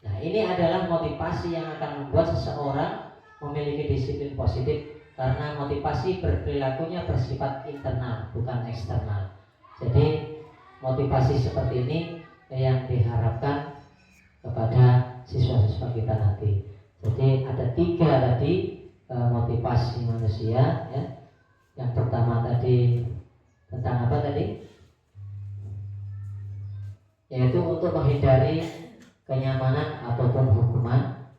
Nah, ini adalah motivasi yang akan membuat seseorang memiliki disiplin positif, karena motivasi berperilakunya bersifat internal, bukan eksternal. Jadi motivasi seperti ini yang diharapkan kepada siswa-siswa kita nanti. Jadi ada 3 tadi motivasi manusia ya. Yang pertama tadi tentang apa tadi? Yaitu untuk menghindari kenyamanan ataupun hukuman.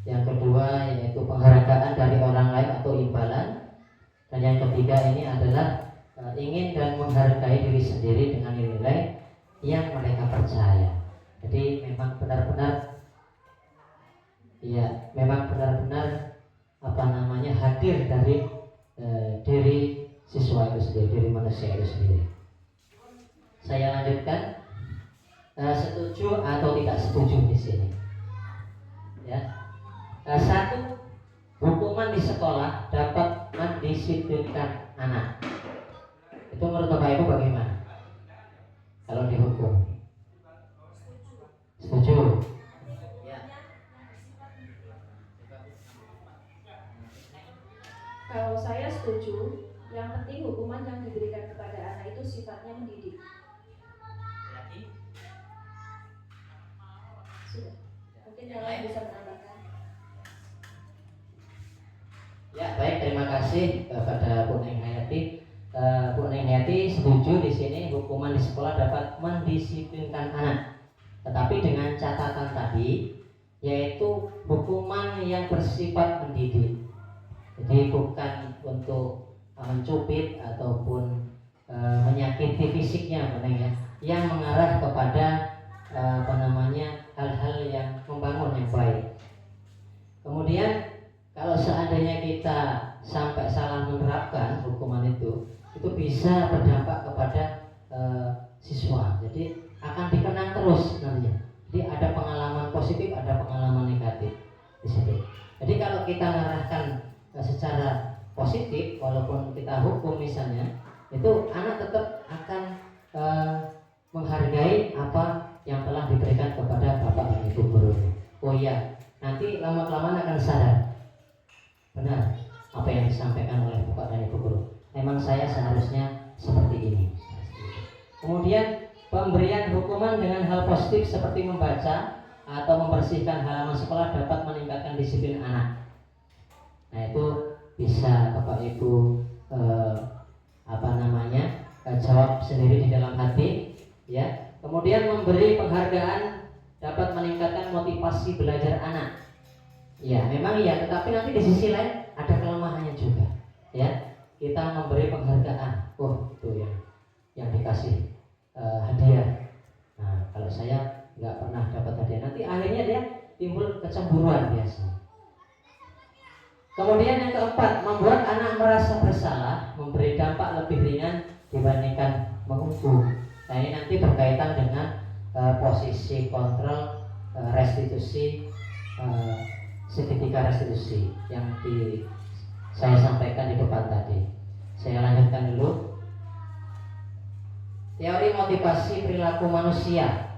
Yang kedua yaitu penghargaan dari orang lain atau imbalan. Dan yang ketiga ini adalah ingin dan menghargai diri sendiri dengan nilai yang mereka percaya. Jadi memang benar-benar hadir dari diri siswa itu sendiri, diri manusia itu sendiri. Saya lanjutkan, setuju atau tidak setuju di sini. Ya. 1, hukuman di sekolah dapat mendisiplinkan anak. Itu menurut Bapak Ibu bagaimana? Kalau dihukum? Setuju? Ya. Kalau saya setuju, yang penting hukuman yang diberikan kepada anak itu sifatnya mendidik. Sudah. Mungkin yang lain bisa menambahkan. Ya, baik, terima kasih kepada Bu Neng Hayati. Bu Neng Hayati setuju di sini hukuman di sekolah dapat mendisiplinkan anak. Tetapi dengan catatan tadi, yaitu hukuman yang bersifat mendidik. Jadi bukan untuk mencubit ataupun menyakiti fisiknya, ya, yang mengarah kepada hal-hal yang membangun yang baik. Kemudian kalau seandainya kita sampai salah menerapkan hukuman itu bisa berdampak kepada siswa. Jadi akan dikenang terus nantinya. Jadi ada pengalaman positif, ada pengalaman negatif di situ. Jadi kalau kita ngarahkan secara positif, walaupun kita hukum misalnya, itu anak tetap akan menghargai apa yang telah diberikan kepada bapak dan ibu guru. Oh iya, nanti lama-kelamaan akan sadar, benar apa yang disampaikan oleh bapak dan ibu guru. Memang saya seharusnya seperti ini. Kemudian pemberian hukuman dengan hal positif seperti membaca atau membersihkan halaman sekolah dapat meningkatkan disiplin anak. Nah itu bisa bapak ibu jawab sendiri di dalam hati, ya. Kemudian memberi penghargaan dapat meningkatkan motivasi belajar anak. Ya, memang ya, tetapi nanti di sisi lain ada kelemahannya juga, ya. Kita memberi penghargaan, oh itu yang dikasih hadiah. Nah, kalau saya nggak pernah dapat hadiah, nanti akhirnya dia timbul kecemburuan biasanya. Kemudian yang keempat, membuat anak merasa bersalah, memberi dampak lebih ringan dibandingkan menghukum. Nah ini nanti berkaitan dengan posisi kontrol restitusi, seketika restitusi yang saya sampaikan di depan tadi. Saya lanjutkan dulu. Teori motivasi perilaku manusia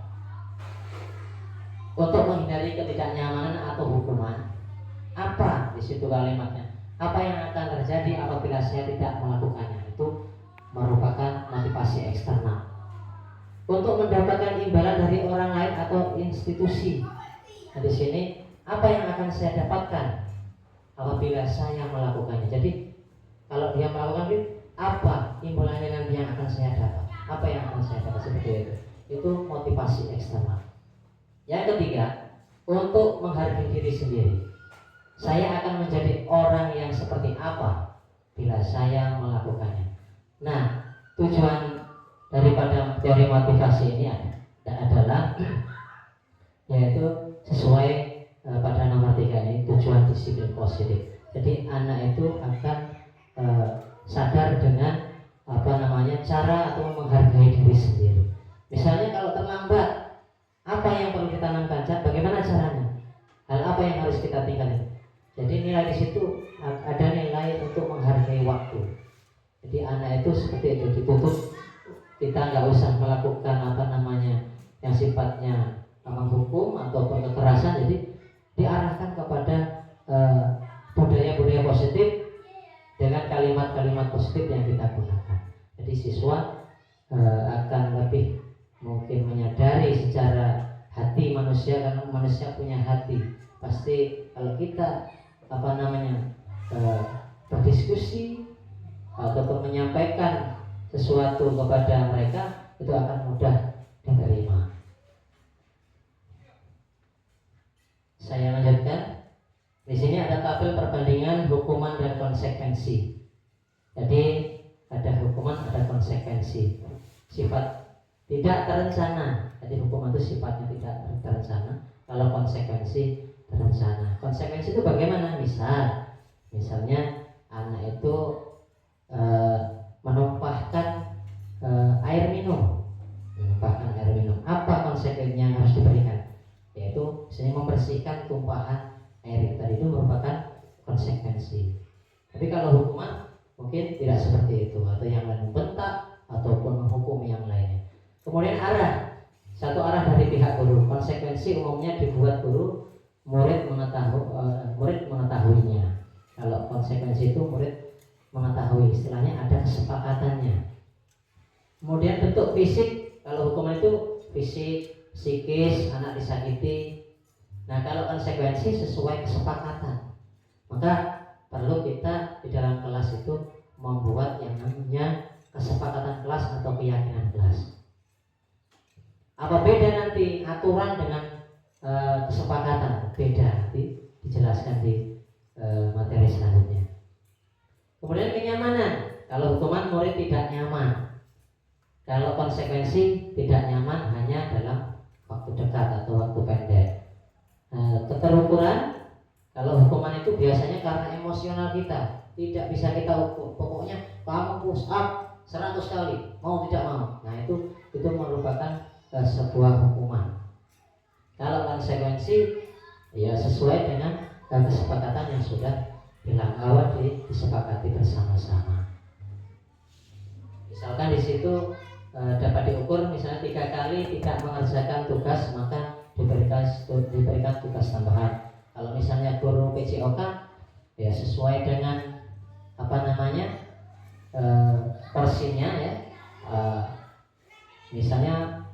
untuk menghindari ketidaknyamanan atau hukuman. Apa di situ kalimatnya? Apa yang akan terjadi apabila saya tidak melakukannya? Itu merupakan motivasi eksternal untuk mendapatkan imbalan dari orang lain atau institusi. Nah di sini apa yang akan saya dapatkan apabila saya melakukannya? Jadi kalau dia melakukan itu, apa imbalannya nanti yang akan saya dapat? Apa yang akan saya dapat seperti itu? Itu motivasi eksternal. Yang ketiga, untuk menghargai diri sendiri. Saya akan menjadi orang yang seperti apa bila saya melakukannya. Nah, tujuan daripada teori motivasi ini adalah yaitu sesuai pada nomor 3 ini, tujuan disiplin positif. Jadi anak itu akan sadar dengan cara atau menghargai diri sendiri. Misalnya kalau terlambat, apa yang perlu ditanamkan? Bagaimana caranya? Hal apa yang harus kita tinggalkan? Jadi nilai di situ ada nilai untuk menghargai waktu. Jadi anak itu seperti itu dituntut, kita nggak usah melakukan yang sifatnya menghukum ataupun kekerasan. Jadi diarahkan kepada budaya-budaya positif dengan kalimat-kalimat positif yang kita gunakan. Jadi siswa akan lebih mungkin menyadari secara hati manusia, karena manusia punya hati. Pasti kalau kita berdiskusi ataupun menyampaikan sesuatu kepada mereka, itu akan mudah diterima. Saya lanjutkan. Di sini ada tabel perbandingan hukuman dan konsekuensi. Jadi ada hukuman, ada konsekuensi. Sifat tidak terencana. Jadi hukuman itu sifatnya tidak terencana. Kalau konsekuensi terencana. Konsekuensi itu bagaimana? Misalnya anak itu menumpahkan air minum. Apa konsekuensinya yang harus diberikan? Yaitu misalnya membersihkan tumpahan air tadi, itu merupakan konsekuensi. Tapi kalau hukuman mungkin tidak seperti itu, atau yang lain membentak ataupun menghukum yang lainnya. Kemudian satu arah dari pihak guru. Konsekuensi umumnya dibuat guru, murid mengetahuinya. Kalau konsekuensi itu murid mengetahui, istilahnya ada kesepakatannya. Kemudian bentuk fisik, kalau hukuman itu fisik, psikis, anak disakiti. Nah kalau konsekuensi sesuai kesepakatan, maka perlu kita di dalam kelas itu membuat yang namanya kesepakatan kelas atau keyakinan kelas. Apa beda nanti aturan dengan kesepakatan? Beda, nanti dijelaskan di materi selanjutnya. Kemudian kenyamanan. Kalau hukuman murid tidak nyaman, kalau konsekuensi tidak nyaman hanya dalam waktu dekat atau waktu pendek. Keterukuran, kalau hukuman itu biasanya karena emosional kita, tidak bisa kita ukur. Pokoknya kamu push up 100 kali, mau tidak mau. Nah itu merupakan sebuah hukuman. Kalau konsekuensi ya sesuai dengan kesepakatan yang sudah disepakati bersama-sama. Misalkan di situ dapat diukur, misalnya 3 kali tidak mengerjakan tugas maka diberikan tugas tambahan. Kalau misalnya guru PJOK ya sesuai dengan porsinya ya, misalnya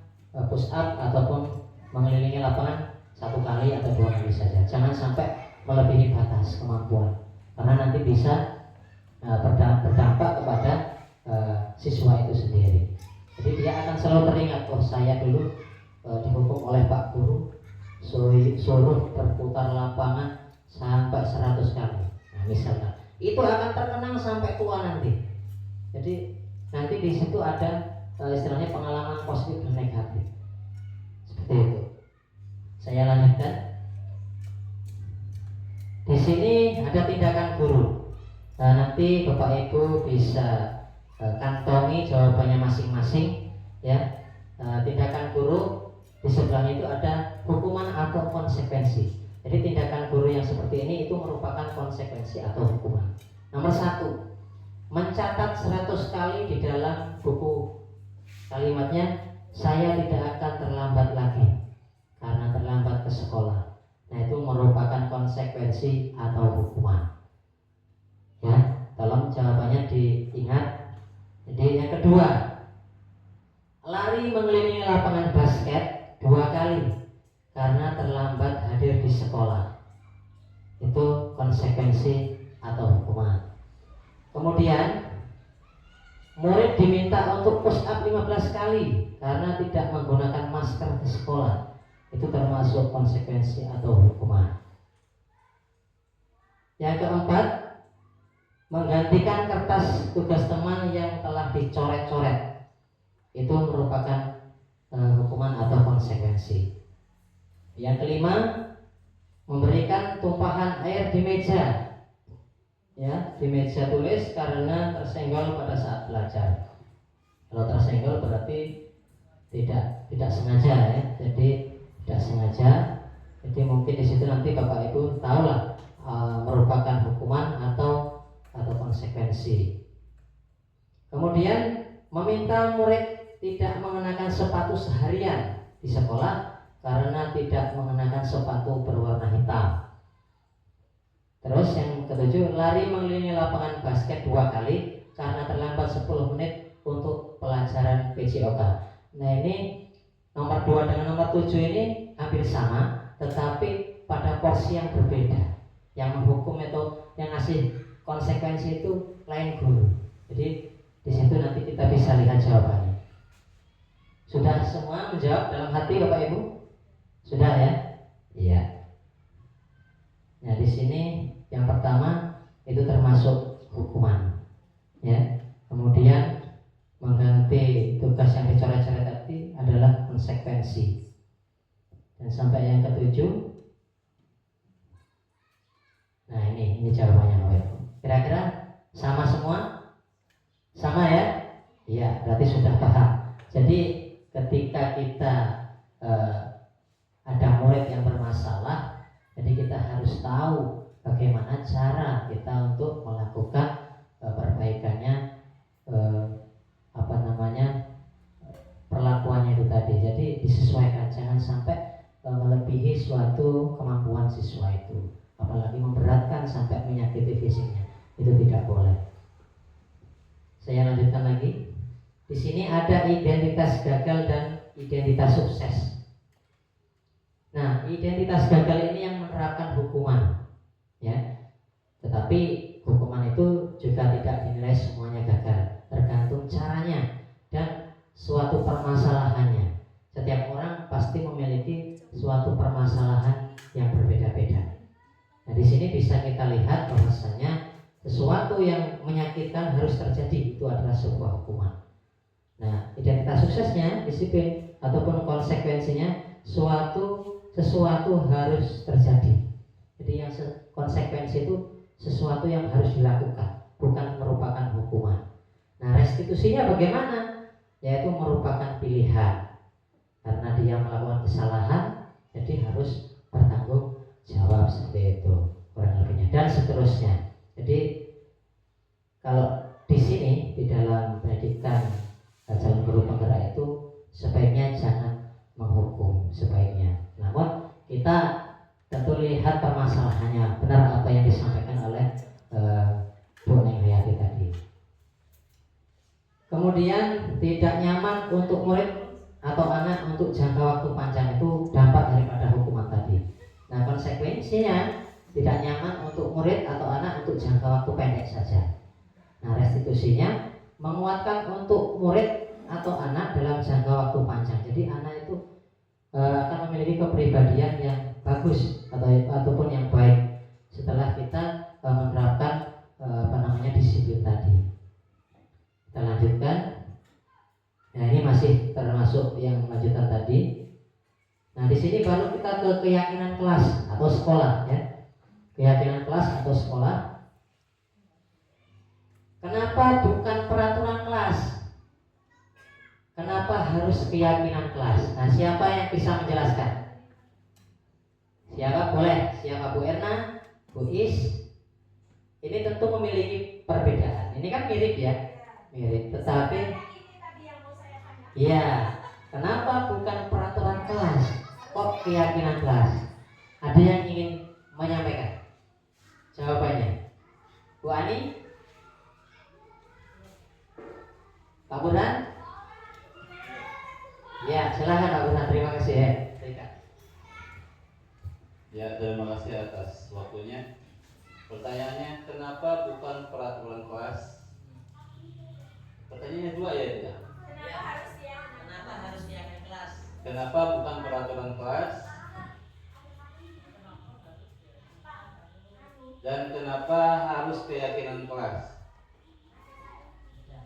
push up ataupun mengelilingi lapangan 1 kali atau 2 kali saja. Jangan sampai melebihi batas kemampuan, karena nanti bisa berdampak kepada siswa itu sendiri. Jadi dia akan selalu teringat, oh saya dulu dihukum oleh Pak Guru suruh berputar lapangan sampai 100 kali. Nah, misalnya itu akan terkenang sampai tua nanti. Jadi nanti di situ ada istilahnya pengalaman positif dan negatif. Seperti itu. Saya lanjutkan. Di sini ada tindakan guru. Nah, nanti Bapak Ibu bisa kantongi jawabannya masing-masing ya. Tindakan guru di sebelahnya itu ada hukuman atau konsekuensi. Jadi tindakan guru yang seperti ini itu merupakan konsekuensi atau hukuman. Nomor 1, mencatat 100 kali di dalam buku kalimatnya, saya tidak akan terlambat lagi karena terlambat ke sekolah. Nah, itu merupakan konsekuensi atau hukuman. Ya, tolong jawabannya diingat. Jadi yang kedua, lari mengelilingi lapangan basket 2 kali karena terlambat hadir di sekolah. Itu konsekuensi atau hukuman. Kemudian murid diminta untuk push up 15 kali karena tidak menggunakan masker di sekolah. Itu termasuk konsekuensi atau hukuman. Yang keempat, menggantikan kertas tugas teman yang telah dicoret-coret. Itu merupakan hukuman atau konsekuensi. Yang kelima, memberikan tumpahan air di meja. Ya, di meja tulis karena tersenggol pada saat belajar. Kalau tersenggol berarti tidak sengaja ya. Jadi tidak sengaja. Jadi mungkin di situ nanti Bapak Ibu tahulah merupakan hukuman atau konsekuensi. Kemudian meminta murid tidak mengenakan sepatu seharian di sekolah karena tidak mengenakan sepatu berwarna hitam. Terus yang ketujuh, lari mengelilingi lapangan basket 2 kali karena terlambat 10 menit untuk pelajaran PJOK. Nah, ini nomor 2 dengan nomor 7 ini hampir sama, tetapi pada porsi yang berbeda. Yang menghukum itu, yang ngasih konsekuensi itu lain guru. Jadi di situ nanti kita bisa lihat jawabannya. Sudah semua menjawab dalam hati Bapak Ibu? Sudah ya? Iya. Nah, di sini yang pertama itu termasuk hukuman. Ya. Kemudian mengganti tugas yang dicoret-coret tadi adalah konsekuensi. Dan sampai yang ketujuh, nah ini jawabannya Bapak Ibu. Kira-kira sama semua? Sama ya? Iya, berarti sudah paham. Jadi ketika kita ada murid yang bermasalah, jadi kita harus tahu bagaimana cara kita untuk melakukan perbaikannya, perlakuannya itu tadi. Jadi disesuaikan, jangan sampai melebihi suatu kemampuan siswa itu, apalagi memberatkan sampai menyakiti fisiknya. Itu tidak boleh. Saya lanjutkan lagi. Di sini ada identitas gagal dan identitas sukses. Nah, identitas gagal ini yang menerapkan hukuman, ya. Tetapi hukuman itu juga tidak dinilai semuanya gagal, tergantung caranya dan suatu permasalahannya. Setiap orang pasti memiliki suatu permasalahan yang berbeda-beda. Nah, di sini bisa kita lihat bahwasanya sesuatu yang menyakitkan harus terjadi, itu adalah sebuah hukuman. Nah, identitas suksesnya, disiplin ataupun konsekuensinya, sesuatu harus terjadi. Jadi yang konsekuensi itu sesuatu yang harus dilakukan, bukan merupakan hukuman. Nah, restitusinya bagaimana? Yaitu merupakan pilihan. Karena dia melakukan kesalahan, Jadi harus bertanggung jawab seperti itu kurang lebihnya dan seterusnya. Jadi kalau di sini di dalam pendidikan calon guru penggerak itu sebaiknya jangan menghukum sebaiknya. Namun kita tentu lihat permasalahannya, benar apa yang disampaikan oleh Bu Neng Hayati tadi. Kemudian tidak nyaman untuk murid atau anak untuk jangka waktu panjang itu dampak daripada hukuman tadi. Nah, konsekuensinya tidak nyaman untuk murid atau anak untuk jangka waktu pendek saja. Nah, restitusinya menguatkan untuk murid atau anak dalam jangka waktu panjang. Jadi anak itu akan memiliki kepribadian yang bagus ataupun yang baik setelah kita menerapkan disiplin tadi. Kita lanjutkan. Nah, ini masih termasuk yang lanjutan tadi. Nah, di sini baru kita ke keyakinan kelas atau sekolah ya. Keyakinan kelas atau sekolah. Kenapa bukan peraturan kelas? Kenapa harus keyakinan kelas? Nah, siapa yang bisa menjelaskan? Siapa? Boleh. Siapa? Bu Erna, Bu Is. Ini tentu memiliki perbedaan. Ini kan mirip ya, mirip. Tetapi, ya, kenapa bukan peraturan kelas? Kok keyakinan kelas? Ada yang ingin menyampaikan jawabannya? Bu Ani, Pak Burhan? Ya, silakan Pak Burhan. Terima kasih ya. Ya, terima kasih atas waktunya. Pertanyaannya, kenapa bukan peraturan kelas? Pertanyaannya dua ya, tidak? Kenapa harus keyakinan kelas? Kenapa bukan peraturan kelas? Dan kenapa harus keyakinan kelas?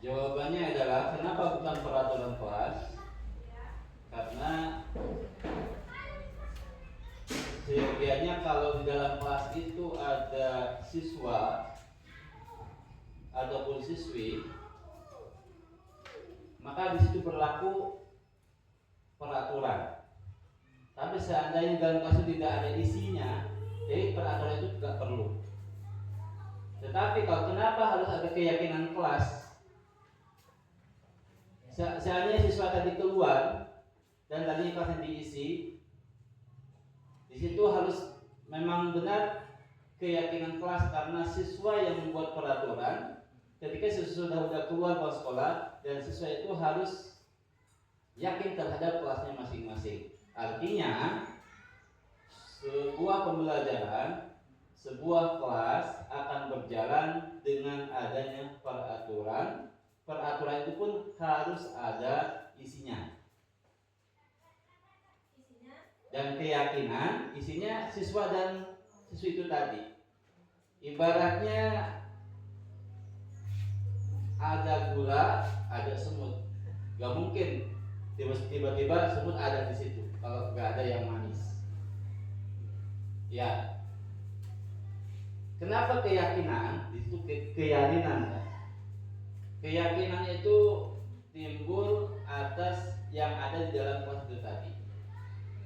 Jawabannya adalah kenapa bukan peraturan kelas? Karena seyogianya kalau di dalam kelas itu ada siswa ataupun siswi, maka di situ berlaku peraturan. Tapi seandainya dalam kelas itu tidak ada isinya, jadi peraturan itu tidak perlu. Tetapi kalau kenapa harus ada keyakinan kelas? Seandainya siswa tadi keluar dan tadinya kelasnya diisi, di situ harus memang benar keyakinan kelas karena siswa yang membuat peraturan. Ketika siswa sudah keluar dari sekolah dan siswa itu harus yakin terhadap kelasnya masing-masing. Artinya sebuah pembelajaran, sebuah kelas akan berjalan dengan adanya peraturan. Peraturan itu pun harus ada isinya. Dan keyakinan isinya siswa dan siswi itu tadi. Ibaratnya ada gula, ada semut. Gak mungkin tiba-tiba semut ada di situ kalau gak ada yang manis. Ya. Kenapa keyakinan? Di situ keyakinan ya. Keyakinan itu timbul atas yang ada di dalam kelas itu tadi.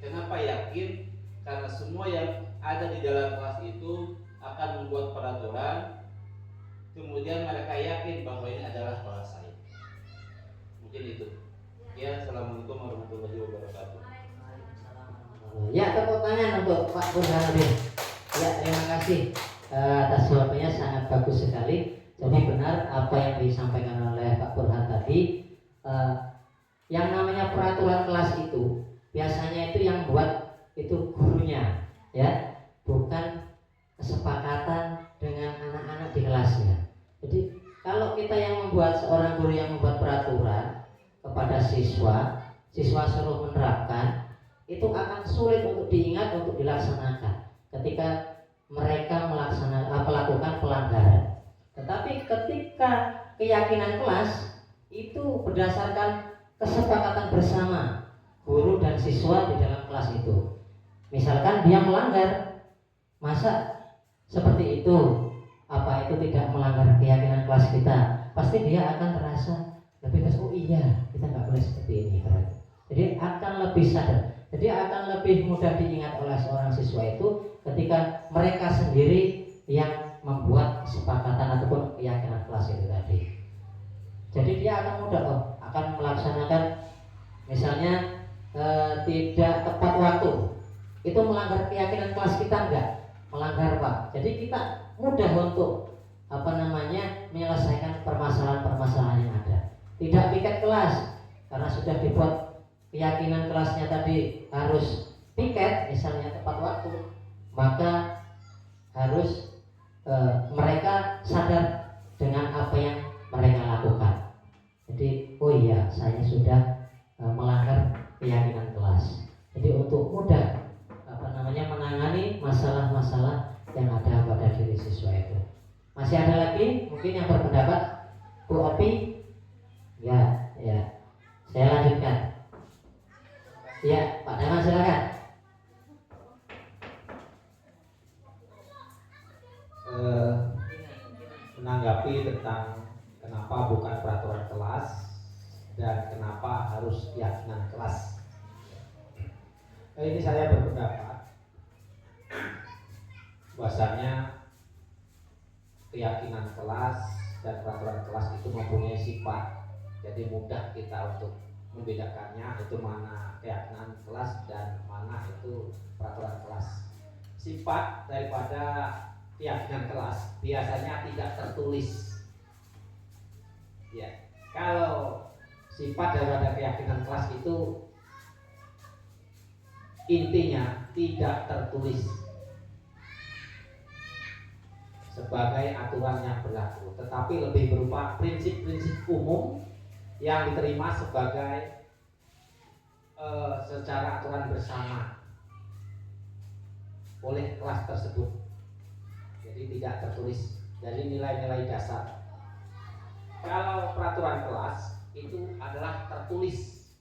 Kenapa yakin? Karena semua yang ada di dalam kelas itu akan membuat peraturan. Kemudian mereka yakin bahwa ini adalah kelas saya. Mungkin itu. Ya, assalamualaikum warahmatullahi wabarakatuh. Ya, tepuk tangan untuk Pak Burhanuddin. Ya, terima kasih atas jawabannya, sangat bagus sekali. Jadi benar apa yang disampaikan oleh Pak Burhan tadi. Yang namanya peraturan kelas itu biasanya itu yang buat itu gurunya, ya, bukan kesepakatan dengan anak-anak di kelasnya. Jadi kalau kita yang membuat, seorang guru yang membuat peraturan kepada siswa suruh menerapkan, itu akan sulit untuk diingat, untuk dilaksanakan ketika mereka melakukan pelanggaran. Tetapi ketika keyakinan kelas itu berdasarkan kesepakatan bersama guru dan siswa di dalam kelas itu. Misalkan dia melanggar, masa seperti itu, apa itu tidak melanggar keyakinan kelas kita? Pasti dia akan terasa lebih oh iya, kita nggak boleh seperti ini. Jadi akan lebih sadar. Jadi akan lebih mudah diingat oleh seorang siswa itu ketika mereka sendiri yang membuat kesepakatan ataupun keyakinan kelas itu tadi. Jadi dia akan mudah akan melaksanakan misalnya tidak tepat waktu. Itu melanggar keyakinan kelas kita enggak? Melanggar, Pak. Jadi kita mudah untuk menyelesaikan permasalahan-permasalahan yang ada. Tidak piket kelas karena sudah dibuat keyakinan kelasnya tadi harus piket misalnya tepat waktu, maka harus mereka sadar dengan apa yang mereka lakukan. Jadi oh iya, saya sudah melanggar keyakinan kelas. Jadi untuk mudah menangani masalah-masalah yang ada pada diri siswa itu. Masih ada lagi mungkin yang berpendapat? Bu Opi? Ya. Saya lanjutkan. Ya, Pak Daman silakan. Menanggapi tentang kenapa bukan peraturan kelas dan kenapa harus keyakinan kelas. Ini saya berpendapat bahwasanya keyakinan kelas dan peraturan kelas itu mempunyai sifat, jadi mudah kita untuk membedakannya itu mana keyakinan kelas dan mana itu peraturan kelas. Sifat daripada keyakinan kelas biasanya tidak tertulis. Ya, kalau sifat daripada keyakinan kelas itu intinya tidak tertulis sebagai aturan yang berlaku, tetapi lebih berupa prinsip-prinsip umum yang diterima sebagai secara aturan bersama oleh kelas tersebut. Jadi tidak tertulis dari nilai-nilai dasar. Kalau peraturan kelas itu adalah tertulis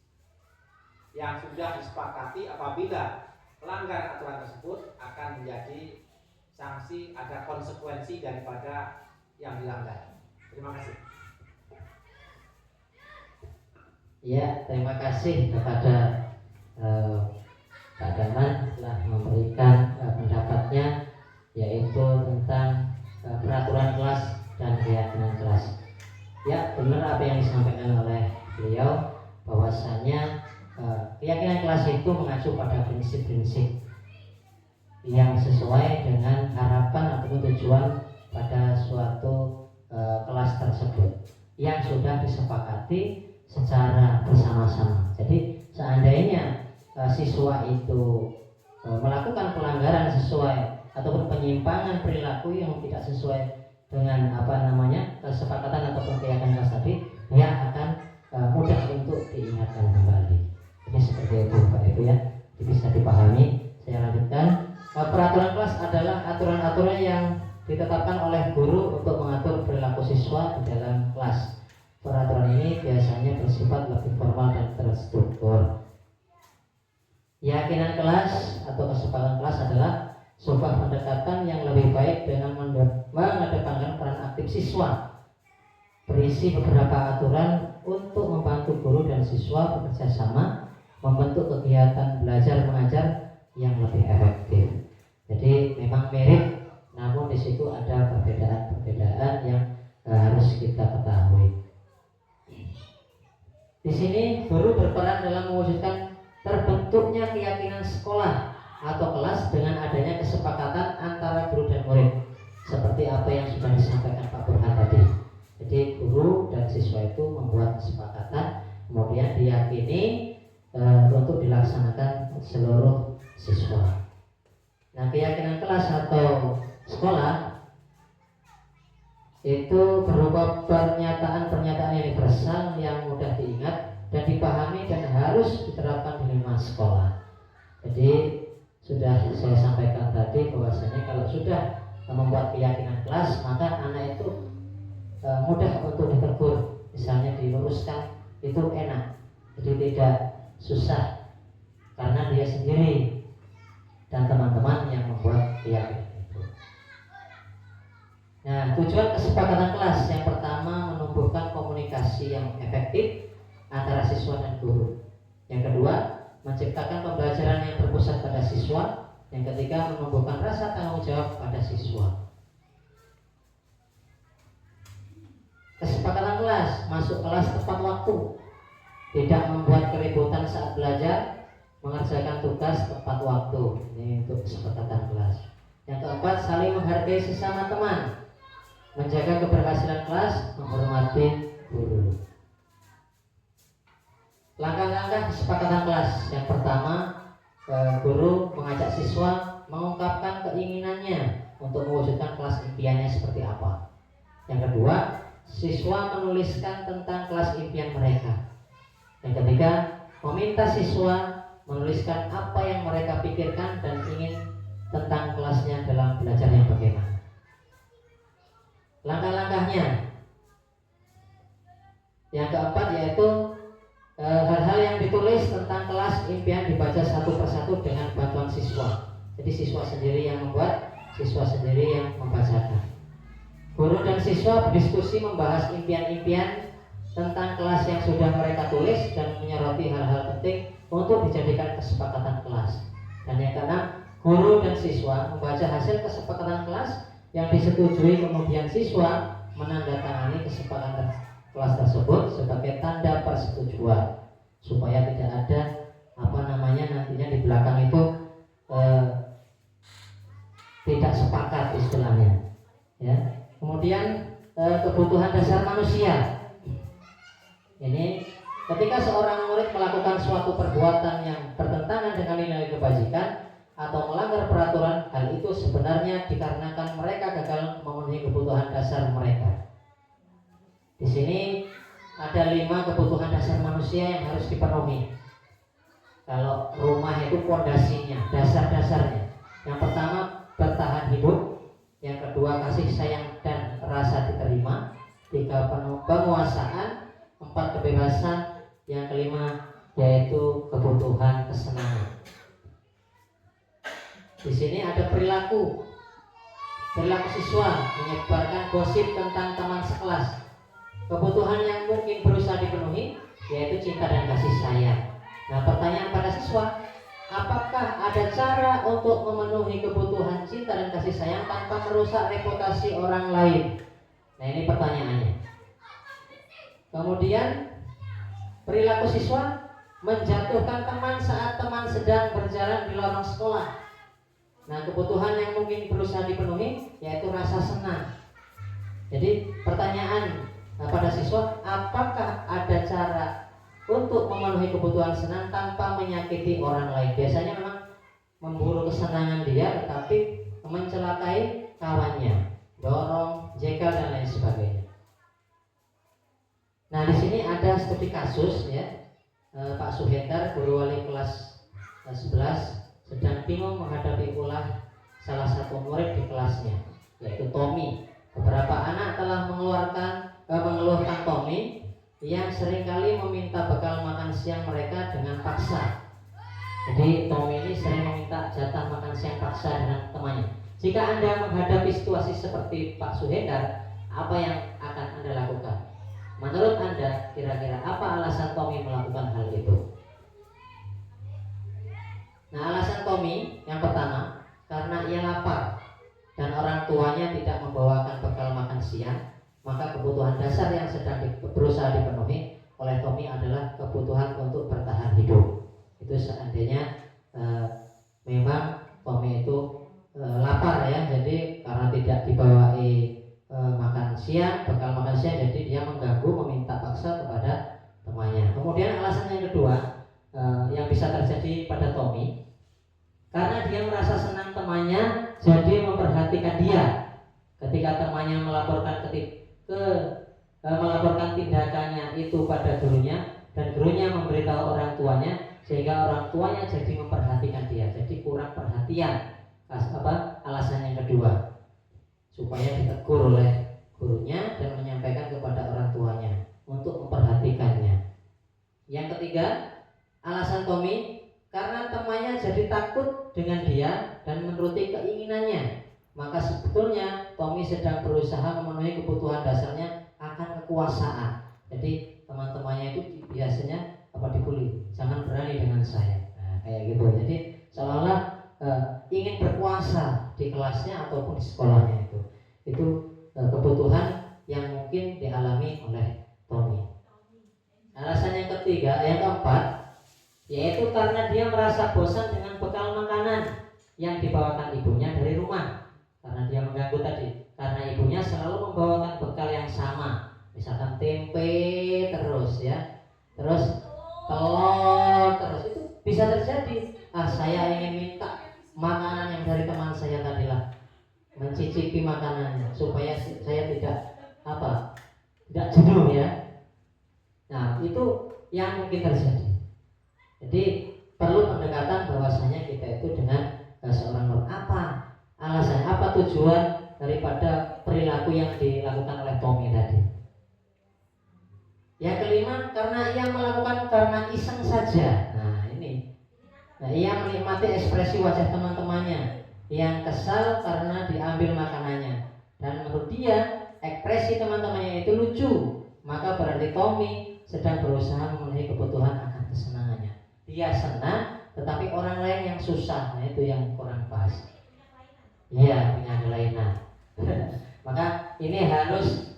yang sudah disepakati, apabila melanggar aturan tersebut akan menjadi sanksi, ada konsekuensi daripada yang dilanggar. Terima kasih. Ya, terima kasih kepada Pak Daman telah memberikan pendapatnya, yaitu tentang peraturan kelas dan keyakinan kelas. Ya, benar apa yang disampaikan oleh beliau, bahwasanya keyakinan kelas itu mengacu pada prinsip-prinsip yang sesuai dengan harapan ataupun tujuan pada suatu kelas tersebut yang sudah disepakati secara bersama-sama. Jadi seandainya siswa itu melakukan pelanggaran sesuai ataupun penyimpangan perilaku yang tidak sesuai dengan kesepakatan ataupun keyakinan kelas tadi, dia akan mudah untuk diingatkan kembali. Jadi seperti itu Pak Ibu ya, jadi bisa dipahami. Saya lanjutkan. Peraturan kelas adalah aturan-aturan yang ditetapkan oleh guru untuk mengatur perilaku siswa di dalam kelas. Peraturan ini biasanya bersifat lebih formal dan terstruktur. Keyakinan kelas atau kesepakatan kelas adalah sebuah pendekatan yang lebih baik dengan mengedepankan peran aktif siswa, berisi beberapa aturan untuk membantu guru dan siswa bekerja sama membentuk kegiatan belajar mengajar yang lebih efektif. Jadi memang mirip, namun di situ ada perbedaan-perbedaan yang harus kita ketahui. Di sini guru berperan dalam mewujudkan terbentuknya keyakinan sekolah atau kelas dengan adanya kesepakatan antara guru dan murid, seperti apa yang sudah disampaikan Pak Burhan tadi. Jadi guru dan siswa itu membuat kesepakatan, kemudian diyakini untuk dilaksanakan seluruh siswa. Nah, keyakinan kelas atau sekolah itu berupa pernyataan-pernyataan universal yang mudah diingat dan dipahami dan harus diterapkan di lingkungan sekolah. Jadi sudah saya sampaikan tadi bahwasanya kalau sudah membuat keyakinan kelas, maka anak itu mudah untuk ditegur, misalnya diluruskan itu enak, jadi tidak susah karena dia sendiri dan teman-teman yang membuat keyakinan itu. Nah, tujuan kesepakatan kelas yang pertama menumbuhkan komunikasi yang efektif antara siswa dan guru. Yang kedua, menciptakan pembelajaran yang berpusat pada siswa. Yang ketiga, menumbuhkan rasa tanggung jawab pada siswa. Kesepakatan kelas, masuk kelas tepat waktu, tidak membuat keributan saat belajar, mengerjakan tugas tepat waktu. Ini untuk kesepakatan kelas. Yang keempat, saling menghargai sesama teman, menjaga keberhasilan kelas, menghormati guru. Langkah-langkah kesepakatan kelas. Yang pertama, guru mengajak siswa mengungkapkan keinginannya untuk mewujudkan kelas impiannya seperti apa. Yang kedua, siswa menuliskan tentang kelas impian mereka. Yang ketiga, meminta siswa menuliskan apa yang mereka pikirkan dan ingin tentang kelasnya dalam belajar yang bagaimana. Langkah-langkahnya. Yang keempat yaitu hal-hal yang ditulis tentang kelas impian dibaca satu persatu dengan bantuan siswa. Jadi siswa sendiri yang membuat, siswa sendiri yang membacakan. Guru dan siswa berdiskusi membahas impian-impian tentang kelas yang sudah mereka tulis dan menyoroti hal-hal penting untuk dijadikan kesepakatan kelas. Dan yang keenam, guru dan siswa membaca hasil kesepakatan kelas yang disetujui, kemudian siswa menandatangani kesepakatan kelas tersebut sebagai tanda persetujuan supaya tidak ada nantinya di belakang itu tidak sepakat istilahnya, ya. Kemudian kebutuhan dasar manusia. Ini ketika seorang murid melakukan suatu perbuatan yang bertentangan dengan nilai kebajikan atau melanggar peraturan, hal itu sebenarnya dikarenakan mereka gagal memenuhi kebutuhan dasar mereka. Di sini ada 5 kebutuhan dasar manusia yang harus dipenuhi. Kalau rumah itu pondasinya, dasar-dasarnya. Yang pertama, bertahan hidup. Yang kedua, kasih sayang dan rasa diterima. 3, penguasaan. 4, kebebasan. Yang kelima, yaitu kebutuhan kesenangan. Di sini ada perilaku siswa, menyebarkan gosip tentang teman sekelas. Kebutuhan yang mungkin berusaha dipenuhi yaitu cinta dan kasih sayang. Nah, pertanyaan pada siswa, apakah ada cara untuk memenuhi kebutuhan cinta dan kasih sayang tanpa merusak reputasi orang lain? Nah, ini pertanyaannya. Kemudian perilaku siswa menjatuhkan teman saat teman sedang berjalan di lorong sekolah. Nah, kebutuhan yang mungkin berusaha dipenuhi yaitu rasa senang. Jadi pertanyaan pada siswa, apakah ada cara untuk memenuhi kebutuhan senang tanpa menyakiti orang lain? Biasanya memang memburu kesenangan dia, tetapi mencelakai kawannya, dorong, jegal dan lain sebagainya. Nah, di sini ada studi kasus, ya. Pak Suhendar, guru wali kelas 11, sedang bingung menghadapi ulah salah satu murid di kelasnya, yaitu Tommy. Beberapa anak telah mengeluhkan Tommy yang seringkali meminta bekal makan siang mereka dengan paksa. Jadi Tommy ini sering meminta jatah makan siang paksa dengan temannya. Jika Anda menghadapi situasi seperti Pak Suhendar, apa yang akan Anda lakukan? Menurut Anda, kira-kira apa alasan Tommy melakukan hal itu? Nah, alasan Tommy yang pertama, karena ia lapar dan orang tuanya tidak membawakan bekal makan siang, maka kebutuhan dasar yang sedang berusaha dipenuhi oleh Tommy adalah kebutuhan untuk bertahan hidup. Itu seandainya memang Tommy itu lapar, ya, jadi karena tidak dibawai makan siang, bekal makan siang, jadi dia mengganggu, meminta paksa kepada temannya. Kemudian alasan yang kedua yang bisa terjadi pada Tommy, karena dia merasa senang temannya jadi memperhatikan dia. Ketika temannya melaporkan melaporkan tindakannya itu pada gurunya, dan gurunya memberitahu orang tuanya, sehingga orang tuanya jadi memperhatikan dia. Jadi kurang perhatian. Alasan yang kedua, supaya ditegur oleh gurunya dan menyampaikan kepada orang tuanya untuk memperhatikannya. Yang ketiga, alasan Tommy, karena temannya jadi takut dengan dia dan menuruti keinginannya, maka sebetulnya Tommy sedang berusaha memenuhi kebutuhan dasarnya akan kekuasaan. Jadi teman-temannya itu biasanya dibully, jangan berani dengan saya. Nah, kayak gitu. Jadi seolah-olah ingin berkuasa di kelasnya ataupun di sekolahnya itu kebutuhan yang mungkin dialami oleh Tommy. Alasan yang ketiga, yang keempat, yaitu karena dia merasa bosan dengan bekal makanan yang dibawakan ibunya dari rumah. Karena dia mengganggu tadi, karena ibunya selalu membawakan bekal yang sama, misalkan tempe terus ya, terus telur terus, itu bisa terjadi. Saya ingin minta makanan yang dari teman saya tadi lah, mencicipi makanannya supaya saya tidak jenuh ya. Nah itu yang mungkin terjadi. Jadi perlu pendekatan bahwasanya kita itu dengan seorang guru, apa alasannya, apa tujuan daripada perilaku yang dilakukan oleh Tommy tadi. Yang kelima, karena ia melakukan karena iseng saja. Ia menikmati ekspresi wajah teman-temannya yang kesal karena diambil makanannya, dan menurut dia ekspresi teman-temannya itu lucu, maka berarti Tommy sedang berusaha memenuhi kebutuhan akan kesenangannya. Dia senang, tetapi orang lain yang susah, nah itu yang kurang pas. Iya, punya kelainan. Maka ini harus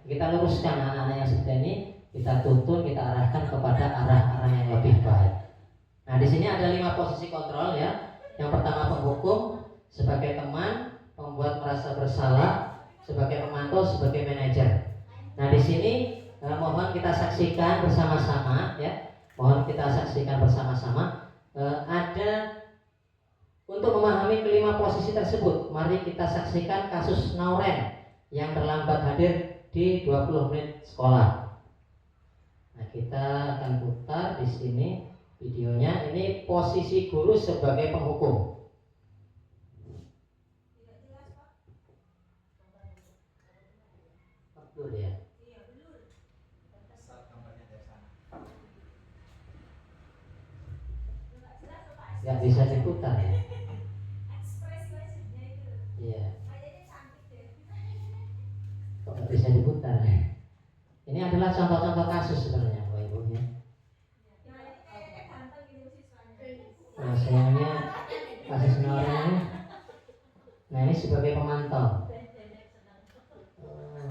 kita luruskan anak-anak yang seperti ini, kita tuntun, kita arahkan kepada arah-arah yang lebih baik. Nah, di sini ada 5 posisi kontrol ya. Yang pertama penghukum, sebagai teman, pembuat merasa bersalah, sebagai pemantau, sebagai manajer. Nah, di sini mohon kita saksikan bersama-sama ya. Mohon kita saksikan bersama-sama. Ada untuk memahami kelima posisi tersebut, mari kita saksikan kasus Nauren yang terlambat hadir di 20 menit sekolah. Nah, kita akan putar di sini videonya. Ini posisi guru sebagai penghukum. Betul ya. Nggak bisa diputar ya. Iya. Kok nggak bisa diputar ya? Ini adalah contoh-contoh kasus sebenarnya, Bapak Ibu ya. Nah, sayangnya kasus Nauren. Nah, ini sebagai pemantau.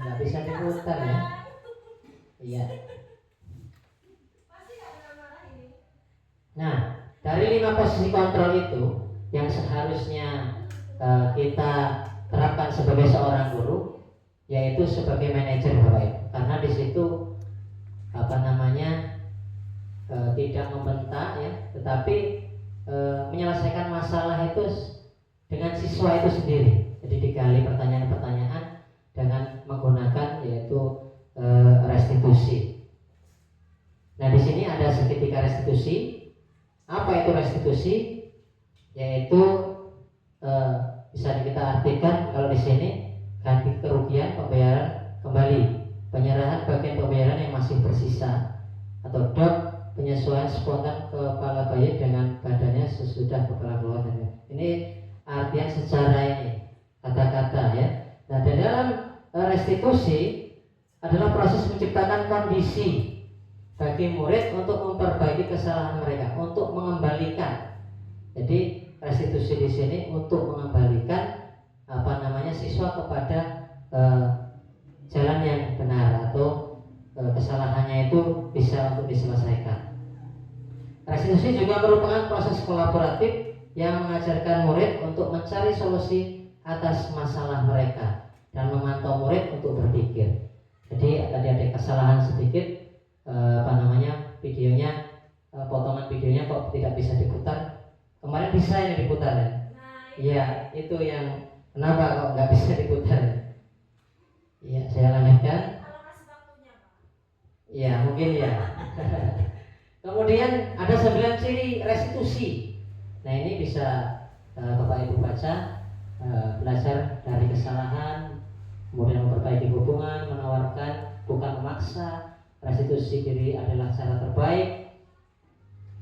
Nggak bisa diputar ya. Iya. Nah, dari 5 posisi kontrol itu yang seharusnya kita terapkan sebagai seorang guru, yaitu sebagai manajer, Bapak Ibu. Karena di situ tidak membentak ya, tetapi menyelesaikan masalah itu dengan siswa itu sendiri. Jadi digali pertanyaan-pertanyaan dengan menggunakan yaitu restitusi. Nah, di sini ada segitiga restitusi. Apa itu restitusi? Yaitu bisa kita artikan kalau di sini ganti kerugian, pembayaran kembali, penyerahan bagian pembayaran yang masih bersisa, atau dot penyesuaian spontan kepala bayi dengan badannya sesudah kepala keluar. Ini artian secara ini kata-kata ya. Nah, di dalam restitusi adalah proses menciptakan kondisi bagi murid untuk memperbaiki kesalahan mereka, untuk mengembalikan. Jadi restitusi di sini untuk mengembalikan siswa kepada jalan yang benar, atau kesalahannya itu bisa untuk diselesaikan. Restitusi juga merupakan proses kolaboratif yang mengajarkan murid untuk mencari solusi atas masalah mereka dan memantau murid untuk berpikir. Jadi tadi ada kesalahan sedikit, videonya, potongan videonya kok tidak bisa diputar. Kemarin bisa ini diputar ya. Iya, itu yang kenapa kok nggak bisa diputar. Iya, saya lanjutkan. Iya, mungkin ya. Kemudian ada 9 ciri restitusi. Nah, ini bisa Bapak Ibu baca, belajar dari kesalahan, kemudian memperbaiki hubungan, menawarkan bukan memaksa, restitusi diri adalah cara terbaik,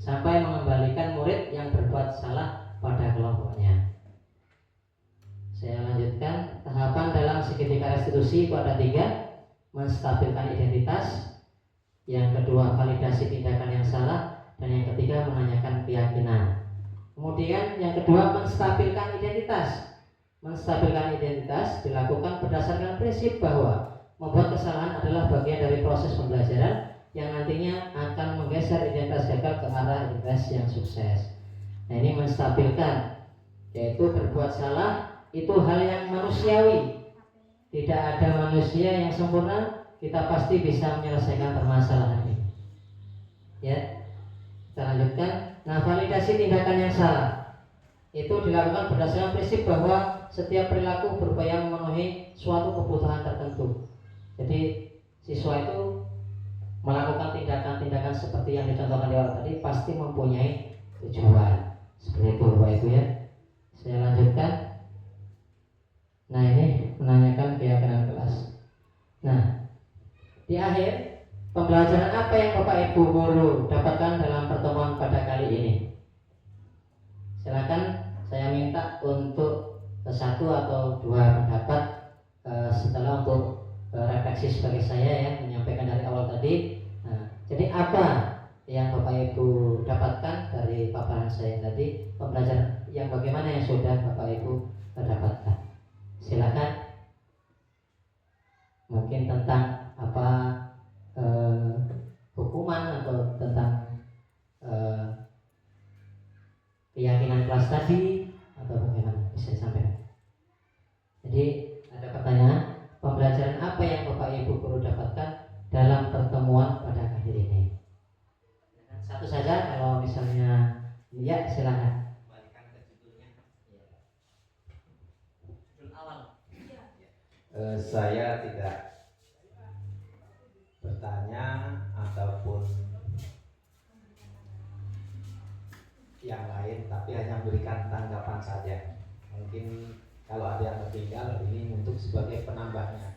sampai mengembalikan murid yang berbuat salah pada kelompoknya. Saya lanjutkan. Tahapan dalam segitiga restitusi itu ada 3: menstabilkan identitas, yang kedua validasi tindakan yang salah, dan yang ketiga menanyakan keyakinan. Kemudian yang kedua menstabilkan identitas. Menstabilkan identitas dilakukan berdasarkan prinsip bahwa membuat kesalahan adalah bagian dari proses pembelajaran yang nantinya akan menggeser identitas gagal ke arah identitas yang sukses. Nah, ini menstabilkan, yaitu berbuat salah itu hal yang manusiawi. Tidak ada manusia yang sempurna, kita pasti bisa menyelesaikan permasalahan ini. Ya, kita lanjutkan. Nah, validasi tindakan yang salah itu dilakukan berdasarkan prinsip bahwa setiap perilaku berupaya memenuhi suatu kebutuhan tertentu. Jadi siswa itu melakukan tindakan-tindakan seperti yang dicontohkan di awal tadi pasti mempunyai tujuan. Seperti itu Bapak Ibu ya. Saya lanjutkan. Nah, ini menanyakan keyakinan kelas. Nah, di akhir pembelajaran apa yang Bapak Ibu guru dapatkan dalam pertemuan pada kali ini? Silakan, saya minta untuk satu atau dua pendapat setelah untuk refleksi sebagai saya ya, menyampaikan dari awal tadi. Nah, jadi apa yang Bapak Ibu dapatkan dari paparan saya tadi, pembelajaran yang bagaimana yang sudah Bapak Ibu dapatkan? Silakan. Mungkin tentang apa hukuman atau tentang keyakinan kelas tadi atau bagaimana bisa disampaikan. Jadi ada pertanyaan, pembelajaran apa yang Bapak Ibu guru dapatkan dalam pertemuan pada kali ini? Satu saja kalau misalnya ya silakan. Kembalikan ke judulnya. Judul awal. Saya tidak bertanya ataupun yang lain, tapi hanya memberikan tanggapan saja. Mungkin kalau ada yang tertinggal, ini untuk sebagai penambahnya.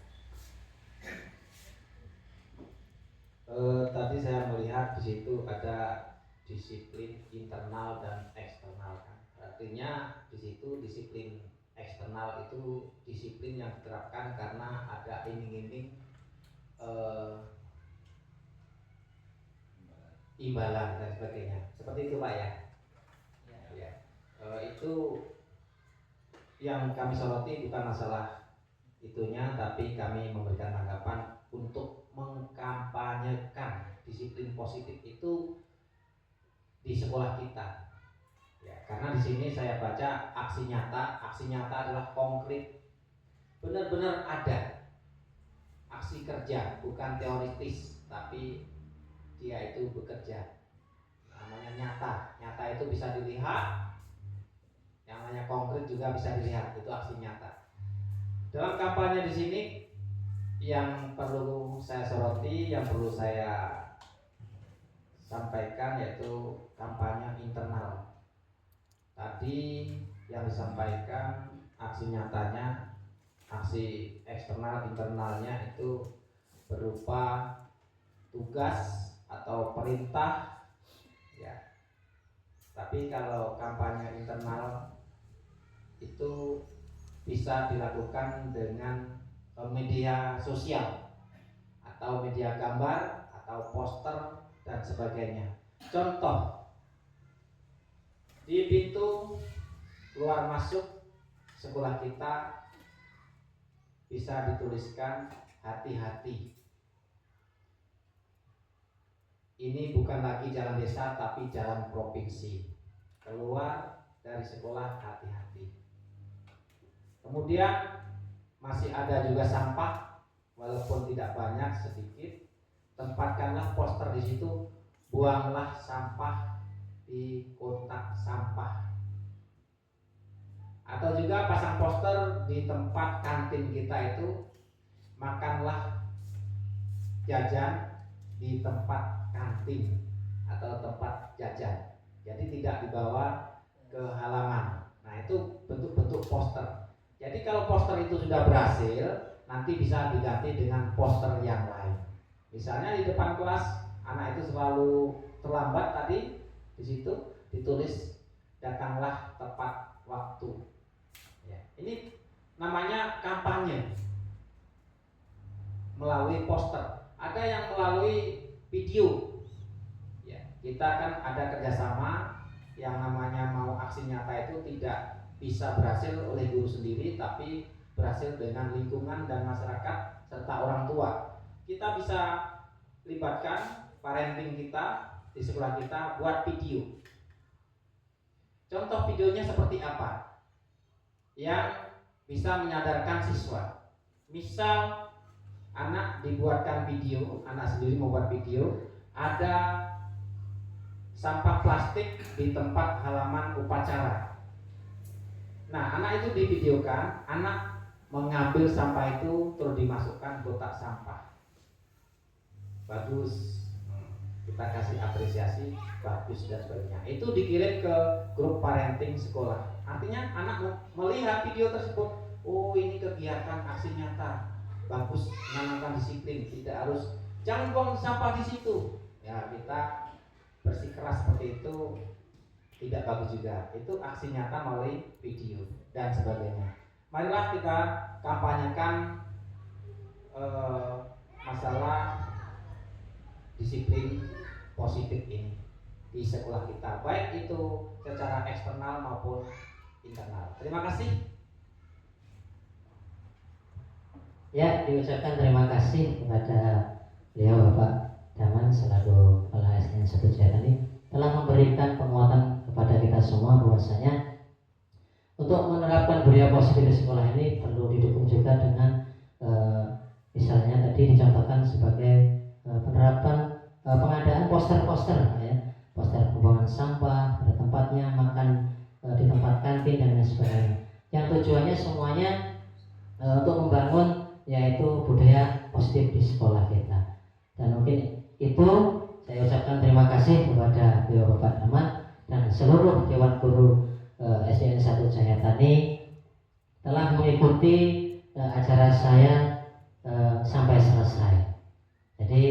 Tadi saya melihat di situ ada disiplin internal dan eksternal kan. Artinya di situ disiplin eksternal itu disiplin yang diterapkan karena ada iming-iming imbalan dan sebagainya. Seperti itu Pak ya. Ya. Itu yang kami soroti bukan masalah itunya, tapi kami memberikan tanggapan untuk mengkampanyekan disiplin positif itu di sekolah kita. Ya, karena di sini saya baca aksi nyata adalah konkret, benar-benar ada aksi kerja, bukan teoritis, tapi dia itu bekerja. Namanya nyata itu bisa dilihat, yang namanya konkret juga bisa dilihat, itu aksi nyata. Dalam kampanye di sini yang perlu saya soroti, yang perlu saya sampaikan yaitu kampanye internal. Tadi yang disampaikan aksi nyatanya, aksi eksternal internalnya itu berupa tugas atau perintah ya. Tapi kalau kampanye internal itu bisa dilakukan dengan media sosial atau media gambar atau poster dan sebagainya. Contoh, di pintu keluar masuk sekolah kita bisa dituliskan hati-hati. Ini bukan lagi jalan desa tapi jalan provinsi. Keluar dari sekolah hati-hati. Kemudian masih ada juga sampah, walaupun tidak banyak, sedikit. Tempatkanlah poster di situ, buanglah sampah di kotak sampah. Atau juga pasang poster di tempat kantin kita itu, makanlah jajan di tempat kantin atau tempat jajan. Jadi tidak dibawa ke halaman. Nah, itu bentuk-bentuk poster. Jadi kalau poster itu sudah berhasil, nanti bisa diganti dengan poster yang lain. Misalnya di depan kelas anak itu selalu terlambat, tadi di situ ditulis datanglah tepat waktu. Ya, ini namanya kampanye melalui poster. Ada yang melalui video. Ya, Kita kan ada kerjasama, yang namanya mau aksi nyata itu tidak bisa berhasil oleh guru sendiri, tapi berhasil dengan lingkungan dan masyarakat serta orang tua. Kita bisa libatkan parenting kita di sekolah kita buat video. Contoh videonya seperti apa yang bisa menyadarkan siswa. Misal anak dibuatkan video, anak sendiri membuat video, ada sampah plastik di tempat halaman upacara. Nah, anak itu divideokan, anak mengambil sampah itu terus dimasukkan kotak sampah. Bagus, kita kasih apresiasi, bagus dan sebagainya. Itu dikirim ke grup parenting sekolah. Artinya anak melihat video tersebut, oh ini kegiatan aksi nyata, bagus, menanamkan disiplin, tidak harus jangan buang sampah di situ. Ya, kita bersikeras seperti itu tidak bagus juga. Itu aksi nyata melalui video dan sebagainya. Marilah kita kampanyekan masalah disiplin positif ini di sekolah kita, baik itu secara eksternal maupun internal. Terima kasih. Ya, diucapkan terima kasih kepada beliau Bapak Daman selaku Kepala SDN 1 Jayatani telah memberikan penguatan kepada kita semua bahwasanya untuk menerapkan budaya positif di sekolah ini perlu didukung juga dengan misalnya tadi dicontohkan sebagai penerapan pengadaan poster-poster ya, poster pembuangan sampah pada tempatnya, makan di tempat kantin dan lain sebagainya. Yang tujuannya semuanya untuk membangun yaitu budaya positif di sekolah kita. Dan mungkin itu saya ucapkan terima kasih kepada beliau Bapak Daman dan seluruh Dewan Guru SDN 1 Jayatani telah mengikuti acara saya sampai selesai. Jadi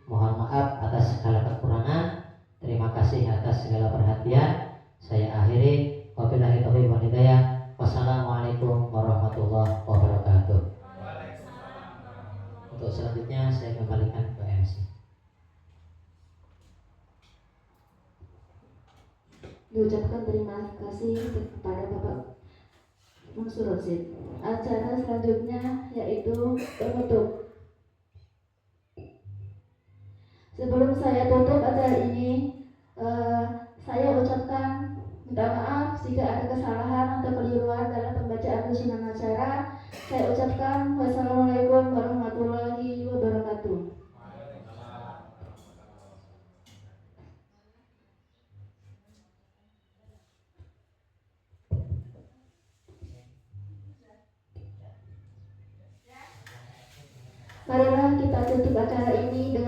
mohon maaf atas segala kekurangan. Terima kasih atas segala perhatian. Saya akhiri. Wabillahi taufiq wal hidayah. Wassalamualaikum warahmatullahi wabarakatuh. Untuk selanjutnya saya kembalikan ke MC. Diucapkan terima kasih kepada Bapak Mansur Rosid. Acara selanjutnya yaitu penutup. Sebelum saya tutup acara ini, saya ucapkan minta maaf jika ada kesalahan atau keliruan dalam pembacaan susunan acara. Saya ucapkan wassalamualaikum warahmatullahi wabarakatuh. Marilah kita tutup acara ini dengan